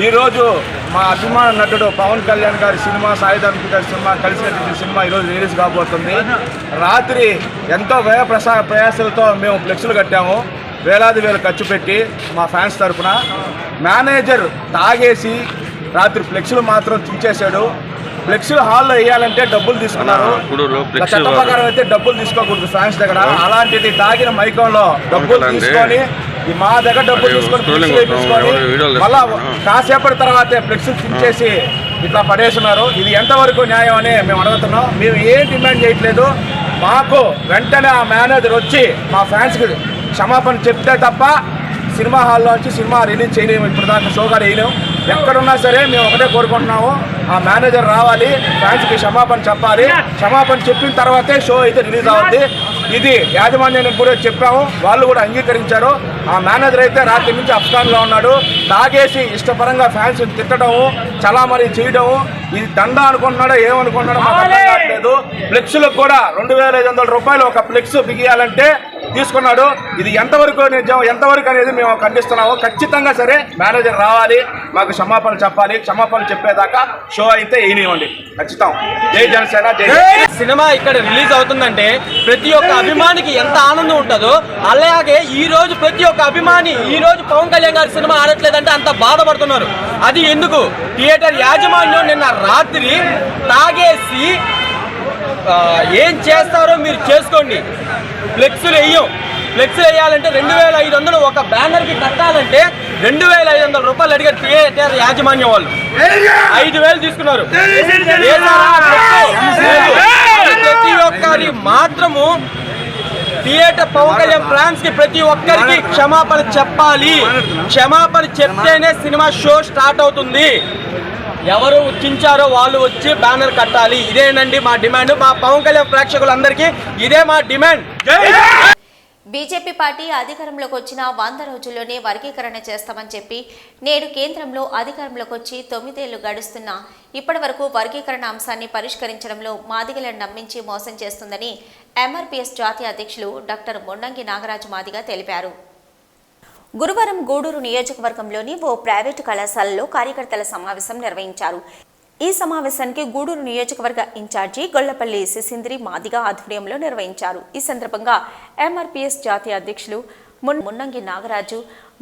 ఈరోజు మా అభిమాన నటుడు పవన్ కళ్యాణ్ గారి సినిమా, సాయి ధరమ్ గారి సినిమా కలిసి నటించిన సినిమా ఈరోజు రిలీజ్ కాబోతుంది. రాత్రి ఎంతో ప్రయాసాలతో మేము ఫ్లెక్సులు కట్టాము. వేలాది వేలు ఖర్చు పెట్టి మా ఫ్యాన్స్ తరఫున. మేనేజర్ తాగేసి రాత్రి ఫ్లెక్సులు మాత్రం తుంచేశాడు. ఫ్లెక్సీలు హాల్లో వేయాలంటే డబ్బులు తీసుకున్నారు. చట్ట ప్రకారం అయితే డబ్బులు తీసుకోకూడదు ఫ్యాన్స్ దగ్గర. అలాంటిది తాగిన మైకంలో డబ్బులు తీసుకొని మా దగ్గర డబ్బులు తీసుకొని మళ్ళా కాసేపటి తర్వాతే ఫ్లెక్సీలు తుంచేసి ఇట్లా పడేస్తున్నారు. ఇది ఎంతవరకు న్యాయం అని మేము అడుగుతున్నాం. మేము ఏం డిమాండ్ చేయట్లేదు. మాకు వెంటనే ఆ మేనేజర్ వచ్చి మా ఫ్యాన్స్కి క్షమాపణ చెప్తే తప్ప సినిమా హాల్లో వచ్చి సినిమా రిలీజ్ చేయలేము. ఇప్పుడు దాకా షో కూడా వేయలేము. ఎక్కడున్నా సరే మేము ఒకటే కోరుకుంటున్నాము, ఆ మేనేజర్ రావాలి, ఫ్యాన్స్కి క్షమాపణ చెప్పాలి. క్షమాపణ చెప్పిన తర్వాతే షో అయితే రిలీజ్ అవుతుంది. ఇది యాజమాన్యానికి కూడా చెప్పాము, వాళ్ళు కూడా అంగీకరించారు. ఆ మేనేజర్ అయితే రాత్రి నుంచి అఫ్ఘాన్లో ఉన్నాడు. తాగేసి ఇష్టపరంగా ఫ్యాన్స్ తిట్టడము, చలామణి చేయడము, ఇది దండ అనుకుంటున్నాడో ఏమనుకుంటున్నాడో మాకు అర్థం కావట్లేదు. ఫ్లెక్స్లకు కూడా 2,500 రూపాయలు ఒక ఫ్లెక్స్ బిగియాలంటే తీసుకున్నాడు. ఇది ఎంతవరకు నిజం, ఎంతవరకు అనేది మేము ఖండిస్తున్నాము. ఖచ్చితంగా సరే మేనేజర్ రావాలి, మాకు క్షమాపణ చెప్పాలి. క్షమాపణ చెప్పేదాకా షో అయితే వేయనివ్వండి. ఖచ్చితం. జై జనసేన, జై. సినిమా ఇక్కడ రిలీజ్ అవుతుందంటే ప్రతి ఒక్క అభిమానికి ఎంత ఆనందం ఉంటుందో, అలాగే ఈ రోజు ప్రతి ఒక్క అభిమాని ఈ రోజు పవన్ కళ్యాణ్ గారి సినిమా ఆడట్లేదంటే అంత బాధపడుతున్నారు. అది ఎందుకు? థియేటర్ యాజమాన్యం నిన్న రాత్రి తాగేసి ఏం చేస్తారో మీరు చేసుకోండి. ఫ్లెక్సులు వేయాలంటే 2,500 ఒక బ్యానర్కి కట్టాలంటే 2,500 రూపాయలు అడిగారు థియేటర్ యాజమాన్యం వాళ్ళు. 5,000 తీసుకున్నారు. ప్రతి ఒక్కరి మాత్రము థియేటర్ పవన్ కళ్యాణ్ ఫ్యాన్స్ కి ప్రతి ఒక్కరికి క్షమాపణ చెప్పాలి. క్షమాపణ చెప్తేనే సినిమా షో స్టార్ట్ అవుతుంది. ఎవరు చించారో వాళ్ళు వచ్చి బ్యానర్ కట్టాలి. ఇదేనండి మా డిమాండ్. మా పవన్ కళ్యాణ్ ప్రేక్షకులందరికీ ఇదే మా డిమాండ్. బీజేపీ పార్టీ అధికారంలోకి వచ్చిన 100 రోజుల్లోనే వర్గీకరణ చేస్తామని చెప్పి నేడు కేంద్రంలో అధికారంలోకి వచ్చి 9 ఏళ్లు గడుస్తున్నా ఇప్పటి వరకు వర్గీకరణ అంశాన్ని పరిష్కరించడంలో మాదిగలను నమ్మించి మోసం చేస్తుందని ఎంఆర్పీఎస్ జాతీయ అధ్యక్షులు డాక్టర్ మున్నంగి నాగరాజు మాదిగ తెలిపారు. గురువారం గూడూరు నియోజకవర్గంలోని ఓ ప్రైవేటు కళాశాలలో కార్యకర్తల సమావేశం నిర్వహించారు. ఈ సమావేశానికి గూడూరు నియోజకవర్గ ఇన్ఛార్జి గొల్లపల్లి సిసింద్రి మాదిగ ఆధ్వర్యంలో నిర్వహించారు. ఈ సందర్భంగా ఎంఆర్పీఎస్ జాతీయ అధ్యక్షులు మున్నంగి నాగరాజు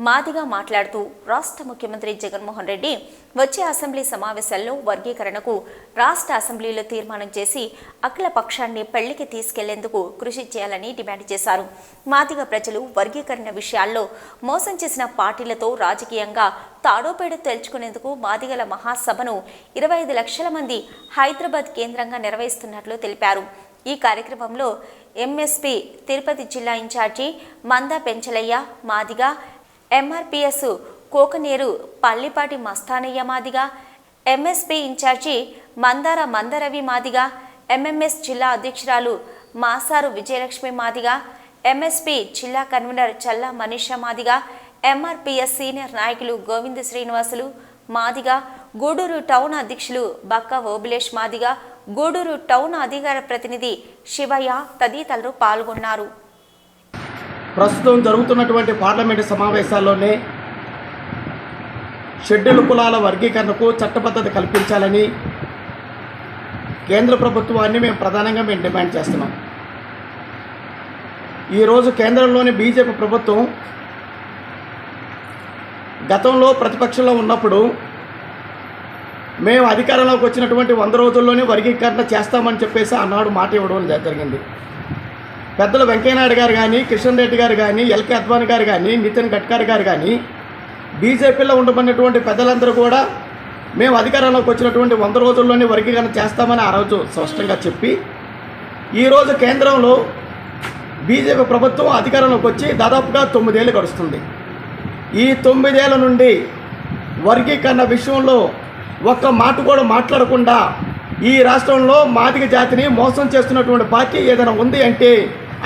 మాదిగ మాట్లాడుతూ రాష్ట్ర ముఖ్యమంత్రి జగన్మోహన్ రెడ్డి వచ్చే అసెంబ్లీ సమావేశాల్లో వర్గీకరణకు రాష్ట్ర అసెంబ్లీలో తీర్మానం చేసి అఖిల పక్షాన్ని పెళ్లికి తీసుకెళ్లేందుకు కృషి చేయాలని డిమాండ్ చేశారు. మాదిగ ప్రజలు వర్గీకరణ విషయాల్లో మోసం చేసిన పార్టీలతో రాజకీయంగా తాడోపేడు తేల్చుకునేందుకు మాదిగల మహాసభను 25 లక్షల మంది హైదరాబాద్ కేంద్రంగా నిర్వహిస్తున్నట్లు తెలిపారు. ఈ కార్యక్రమంలో ఎంఎస్పీ తిరుపతి జిల్లా ఇన్ఛార్జి మందా Penchalaiah Madiga, MRPS కోకనేరు Pallipati Mastanaiah Madiga, MSP incharge మందార మందరవి మాదిగ, ఎంఎంఎస్ జిల్లా అధ్యక్షురాలు మాసారు విజయలక్ష్మి మాదిగ, ఎంఎస్పీ జిల్లా కన్వీనర్ చల్లా మనీషా మాదిగ, ఎంఆర్పీఎస్ సీనియర్ నాయకులు గోవింద శ్రీనివాసులు మాదిగ, గూడూరు టౌన్ అధ్యక్షులు బక్క ఓబులేష్ మాదిగ, గూడూరు టౌన్ అధికార ప్రతినిధి శివయ్య తదితరులు పాల్గొన్నారు. ప్రస్తుతం జరుగుతున్నటువంటి పార్లమెంటు సమావేశాల్లోనే షెడ్యూల్ కులాల వర్గీకరణకు చట్టబద్ధత కల్పించాలని కేంద్ర ప్రభుత్వాన్ని మేము ప్రధానంగా డిమాండ్ చేస్తున్నాం. ఈరోజు కేంద్రంలోని బీజేపీ ప్రభుత్వం గతంలో ప్రతిపక్షంలో ఉన్నప్పుడు మేము అధికారంలోకి వచ్చినటువంటి 100 రోజుల్లోనే వర్గీకరణ చేస్తామని చెప్పేసి ఆనాడు మాట ఇవ్వడం జరిగింది. పెద్దలు వెంకయ్యనాయుడు గారు కానీ, కిషన్ రెడ్డి గారు కానీ, ఎల్కే అద్వానీ గారు కానీ, నితిన్ గడ్కరీ గారు కానీ, బీజేపీలో ఉండబడినటువంటి పెద్దలందరూ కూడా మేము అధికారంలోకి వచ్చినటువంటి 100 రోజుల్లోనే వర్గీకరణ చేస్తామని ఆ రోజు స్పష్టంగా చెప్పి, ఈరోజు కేంద్రంలో బీజేపీ ప్రభుత్వం అధికారంలోకి వచ్చి దాదాపుగా 9 ఏళ్ళు గడుస్తుంది. ఈ 9 ఏళ్ల నుండి వర్గీకరణ విషయంలో ఒక్క మాట కూడా మాట్లాడకుండా ఈ రాష్ట్రంలో మాదిగ జాతిని మోసం చేస్తున్నటువంటి పార్టీ ఏదైనా ఉంది అంటే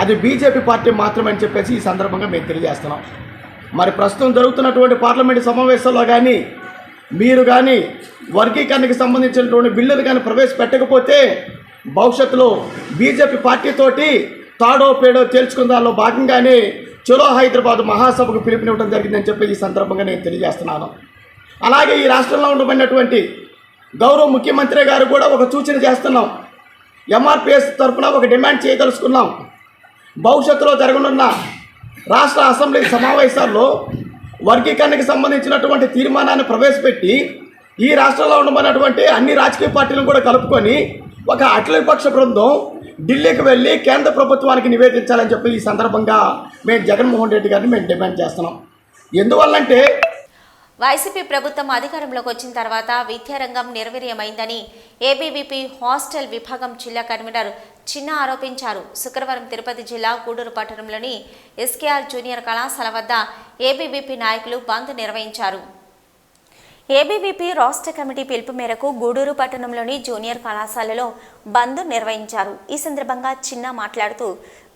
అది బీజేపీ పార్టీ మాత్రమే అని చెప్పేసి ఈ సందర్భంగా మేము తెలియజేస్తున్నాం. మరి ప్రస్తుతం జరుగుతున్నటువంటి పార్లమెంటు సమావేశాల్లో కానీ మీరు కానీ వర్గీకరణకు సంబంధించినటువంటి బిల్లులు కానీ ప్రవేశపెట్టకపోతే భవిష్యత్తులో బీజేపీ పార్టీతోటి తాడో పేడో తేల్చుకున్న దానిలో భాగంగానే చలో హైదరాబాద్ మహాసభకు పిలుపునివ్వడం జరిగిందని చెప్పి ఈ సందర్భంగా నేను తెలియజేస్తున్నాను. అలాగే ఈ రాష్ట్రంలో ఉండబడినటువంటి గౌరవ ముఖ్యమంత్రి గారు కూడా ఒక సూచన చేస్తున్నాం. ఎంఆర్పిఎస్ తరఫున ఒక డిమాండ్ చేయదలుచుకున్నాం. భవిష్యత్తులో జరగనున్న రాష్ట్ర అసెంబ్లీ సమావేశాల్లో వర్గీకరణకు సంబంధించినటువంటి తీర్మానాన్ని ప్రవేశపెట్టి ఈ రాష్ట్రంలో ఉండబడినటువంటి అన్ని రాజకీయ పార్టీలను కూడా కలుపుకొని ఒక అఖిలపక్ష బృందం ఢిల్లీకి వెళ్ళి కేంద్ర ప్రభుత్వానికి నివేదించాలని చెప్పి ఈ సందర్భంగా మేము జగన్మోహన్ రెడ్డి గారిని మేము డిమాండ్ చేస్తున్నాం. ఎందువల్లంటే వైసీపీ ప్రభుత్వం అధికారంలోకి వచ్చిన తర్వాత విద్యారంగం నిర్వీర్యమైందని ఏబీవీపీ హాస్టల్ విభాగం జిల్లా కన్వీనర్ చిన్న ఆరోపించారు. శుక్రవారం తిరుపతి జిల్లా గూడూరు పట్టణంలోని ఎస్కేఆర్ జూనియర్ కళాశాల వద్ద ఏబీవీపీ నాయకులు బంద్ నిర్వహించారు. ఏబీవీపీ రాష్ట్ర కమిటీ పిలుపు మేరకు గూడూరు పట్టణంలోని జూనియర్ కళాశాలలో బంద్ నిర్వహించారు. ఈ సందర్భంగా చిన్న మాట్లాడుతూ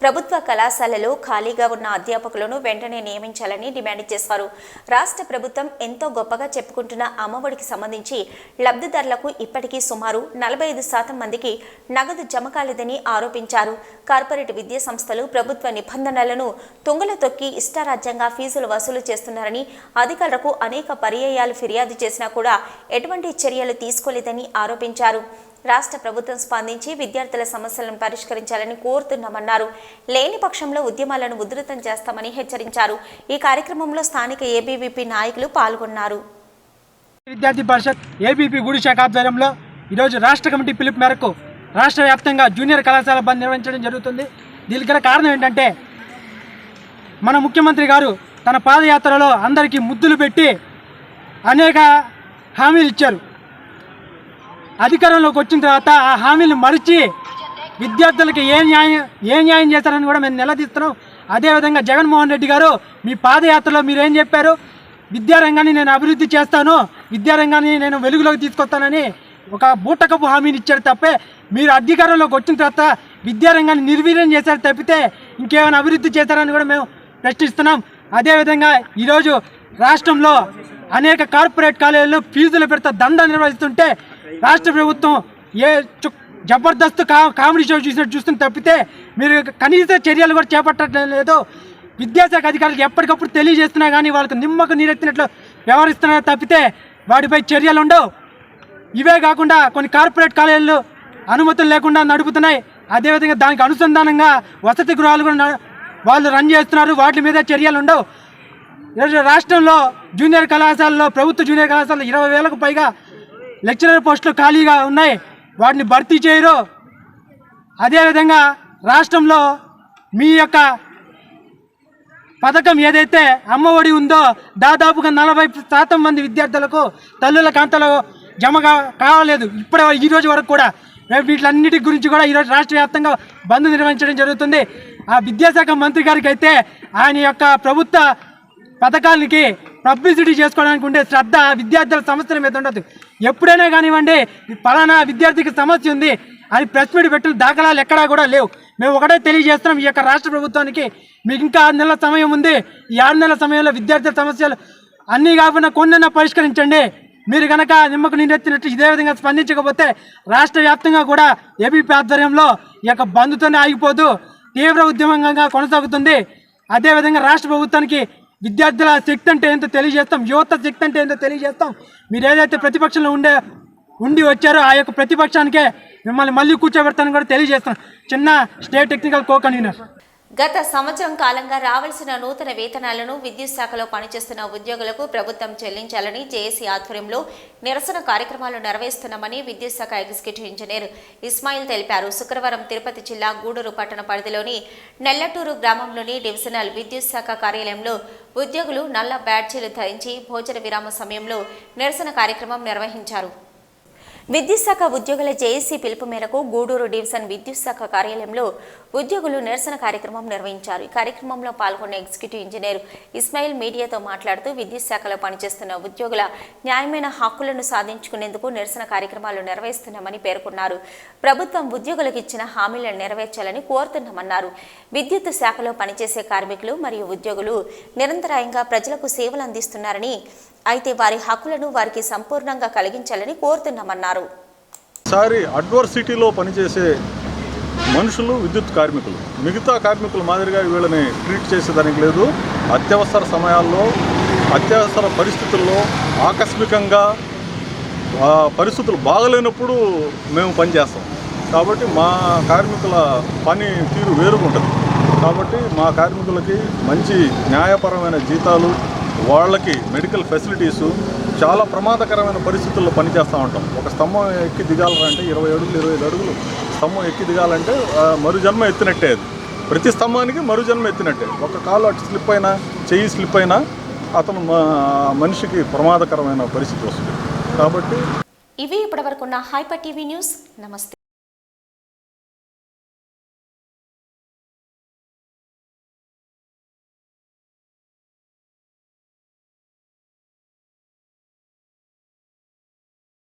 ప్రభుత్వ కళాశాలలో ఖాళీగా ఉన్న అధ్యాపకులను వెంటనే నియమించాలని డిమాండ్ చేశారు. రాష్ట్ర ప్రభుత్వం ఎంతో గొప్పగా చెప్పుకుంటున్న అమ్మఒడికి సంబంధించి లబ్ధిదారులకు ఇప్పటికీ సుమారు 45% మందికి నగదు జమ కాలేదని ఆరోపించారు. కార్పొరేట్ విద్యా సంస్థలు ప్రభుత్వ నిబంధనలను తుంగలో తొక్కి ఇష్టారాజ్యంగా ఫీజులు వసూలు చేస్తున్నారని అధికారులకు అనేక పర్యాయాలు ఫిర్యాదు చేసినా కూడా ఎటువంటి చర్యలు తీసుకోలేదని ఆరోపించారు. రాష్ట్ర ప్రభుత్వం స్పందించి విద్యార్థుల సమస్యలను పరిష్కరించాలని కోరుతున్నామన్నారు. లేని పక్షంలో ఉద్యమాలను ఉధృతం చేస్తామని హెచ్చరించారు. ఈ కార్యక్రమంలో స్థానిక ఏబీవీపీ నాయకులు పాల్గొన్నారు. విద్యార్థి పరిషత్ ఏబీపీ గూడూరు శాఖ ఆధ్వర్యంలో ఈరోజు రాష్ట్ర కమిటీ పిలుపు మేరకు రాష్ట్ర వ్యాప్తంగా జూనియర్ కళాశాల బంద్ నిర్వహించడం జరుగుతుంది. దీనికి గల కారణం ఏంటంటే మన ముఖ్యమంత్రి గారు తన పాదయాత్రలో అందరికీ ముద్దులు పెట్టి అనేక హామీలు ఇచ్చారు. అధికారంలోకి వచ్చిన తర్వాత ఆ హామీలు మరిచి విద్యార్థులకి ఏ న్యాయం చేస్తారని కూడా మేము నిలదీస్తున్నాం. అదేవిధంగా జగన్మోహన్ రెడ్డి గారు మీ పాదయాత్రలో మీరు ఏం చెప్పారు? విద్యారంగాన్ని నేను అభివృద్ధి చేస్తాను, విద్యారంగాన్ని నేను వెలుగులోకి తీసుకొస్తానని ఒక బూటకపు హామీని ఇచ్చారు తప్పే మీరు అధికారంలోకి వచ్చిన తర్వాత విద్యారంగాన్ని నిర్వీర్యం చేశారు తప్పితే ఇంకేమైనా అభివృద్ధి చేశారని కూడా మేము ప్రశ్నిస్తున్నాం. అదేవిధంగా ఈరోజు రాష్ట్రంలో అనేక కార్పొరేట్ కాలేజీలు ఫీజుల పెడతా దందా నిర్వహిస్తుంటే రాష్ట్ర ప్రభుత్వం జబర్దస్త్ కామెడీ షో చూస్తున్న తప్పితే మీరు కనీస చర్యలు కూడా చేపట్టడం లేదు. విద్యాశాఖ అధికారులకు ఎప్పటికప్పుడు తెలియజేస్తున్నా కానీ వాళ్ళకి నిమ్మకు నీరెత్తినట్లు వ్యవహరిస్తున్నారు తప్పితే వాటిపై చర్యలు ఉండవు. ఇవే కాకుండా కొన్ని కార్పొరేట్ కాలేజీలు అనుమతులు లేకుండా నడుపుతున్నాయి. అదేవిధంగా దానికి అనుసంధానంగా వసతి గృహాలు కూడా వాళ్ళు రన్ చేస్తున్నారు. వాటి మీద చర్యలు ఉండవు. ఈరోజు రాష్ట్రంలో జూనియర్ కళాశాలలో ప్రభుత్వ జూనియర్ కళాశాలలో 20,000కు పైగా లెక్చరర్ పోస్టులు ఖాళీగా ఉన్నాయి. వాటిని భర్తీ చేయరు. అదేవిధంగా రాష్ట్రంలో మీ యొక్క పథకం ఏదైతే అమ్మఒడి ఉందో దాదాపుగా 40% మంది విద్యార్థులకు తల్లుల ఖాతాలో జమ కావలేదు ఈరోజు వరకు కూడా. వీటిలన్నిటి గురించి కూడా ఈరోజు రాష్ట్ర వ్యాప్తంగా బంద్ నిర్వహించడం జరుగుతుంది. ఆ విద్యాశాఖ మంత్రి గారికి అయితే ఆయన యొక్క ప్రభుత్వ పథకాలకి పబ్లిసిటీ చేసుకోవడానికి ఉండే శ్రద్ధ విద్యార్థుల సమస్యల మీద ఉండదు. ఎప్పుడైనా కానివ్వండి పలానా విద్యార్థికి సమస్య ఉంది అని ప్రెస్ మీట్ పెట్టిన దాఖలాలు ఎక్కడా కూడా లేవు. మేము ఒకటే తెలియజేస్తున్నాం, ఈ యొక్క రాష్ట్ర ప్రభుత్వానికి మీకు ఇంకా 6 నెలల సమయం ఉంది. ఈ 6 నెలల సమయంలో విద్యార్థుల సమస్యలు అన్నీ కాకుండా కొన్నైనా పరిష్కరించండి. మీరు కనుక నిమ్మకు నీరెత్తినట్టు ఇదే విధంగా స్పందించకపోతే రాష్ట్ర వ్యాప్తంగా కూడా ఏబీపీ ఆధ్వర్యంలో ఈ యొక్క బంద్తోనే ఆగిపోదు, తీవ్ర ఉద్యమంగా కొనసాగుతుంది. అదేవిధంగా రాష్ట్ర ప్రభుత్వానికి విద్యార్థుల శక్తి అంటే ఏంటో తెలియజేస్తాం, యువత శక్తి అంటే ఏంటో తెలియజేస్తాం. మీరు ఏదైతే ప్రతిపక్షంలో ఉండి వచ్చారో ఆ యొక్క ప్రతిపక్షానికే మిమ్మల్ని మళ్ళీ కూర్చోబెడతానని కూడా తెలియజేస్తాం. చిన్న స్టేట్ టెక్నికల్ కో కన్వీనర్. గత సంవత్సరం కాలంగా రావాల్సిన నూతన వేతనాలను విద్యుత్ శాఖలో పనిచేస్తున్న ఉద్యోగులకు ప్రభుత్వం చెల్లించాలని జేఏసీ ఆధ్వర్యంలో నిరసన కార్యక్రమాలు నిర్వహిస్తున్నామని విద్యుత్ శాఖ ఎగ్జిక్యూటివ్ ఇంజనీర్ ఇస్మాయిల్ తెలిపారు. శుక్రవారం తిరుపతి జిల్లా గూడూరు పట్టణ పరిధిలోని నెల్లటూరు గ్రామంలోని డివిజనల్ విద్యుత్ శాఖ కార్యాలయంలో ఉద్యోగులు నల్ల బ్యాడ్జీలు ధరించి భోజన విరామ సమయంలో నిరసన కార్యక్రమం నిర్వహించారు. విద్యుత్ శాఖ ఉద్యోగుల జేఏసీ పిలుపు మేరకు గూడూరు డివిజన్ విద్యుత్ శాఖ కార్యాలయంలో ఉద్యోగులు నిరసన కార్యక్రమం నిర్వహించారు. ఈ కార్యక్రమంలో పాల్గొన్న ఎగ్జిక్యూటివ్ ఇంజనీర్ ఇస్మాయిల్ మీడియాతో మాట్లాడుతూ విద్యుత్ శాఖలో పనిచేస్తున్న ఉద్యోగుల న్యాయమైన హక్కులను సాధించుకునేందుకు నిరసన కార్యక్రమాలు నిర్వహిస్తున్నామని పేర్కొన్నారు. ప్రభుత్వం ఉద్యోగులకు ఇచ్చిన హామీలను నెరవేర్చాలని కోరుతున్నామన్నారు. విద్యుత్ శాఖలో పనిచేసే కార్మికులు మరియు ఉద్యోగులు నిరంతరాయంగా ప్రజలకు సేవలు అందిస్తున్నారని, అయితే వారి హక్కులను వారికి సంపూర్ణంగా కలిగించాలని కోరుతున్నామన్నారు. సారి అడ్వర్సిటీలో పనిచేసే మనుషులు విద్యుత్ కార్మికులు మిగతా కార్మికుల మాదిరిగా వీళ్ళని ట్రీట్ చేసేదానికి లేదు. అత్యవసర సమయాల్లో అత్యవసర పరిస్థితుల్లో ఆకస్మికంగా పరిస్థితులు బాగలేనప్పుడు మేము పనిచేస్తాం. కాబట్టి మా కార్మికుల పని తీరు వేరుగా ఉంటుంది. కాబట్టి మా కార్మికులకి మంచి న్యాయపరమైన జీతాలు, వాళ్ళకి మెడికల్ ఫెసిలిటీసు, చాలా ప్రమాదకరమైన పరిస్థితుల్లో పనిచేస్తూ ఉంటాం. ఒక స్తంభం ఎక్కి దిగాలంటే 20 అడుగులు 25 అడుగులు స్తంభం ఎక్కి దిగాలంటే మరుజన్మ ఎత్తినట్టే. అది ప్రతి స్తంభానికి మరుజన్మ ఎత్తినట్టే. ఒక కాలు అటు స్లిప్ అయినా, చెయ్యి స్లిప్ అయినా అతను మనిషికి ప్రమాదకరమైన పరిస్థితి వస్తుంది. కాబట్టి ఇవి ఇప్పటివరకున్న హైపర్ టీవీ న్యూస్. నమస్తే.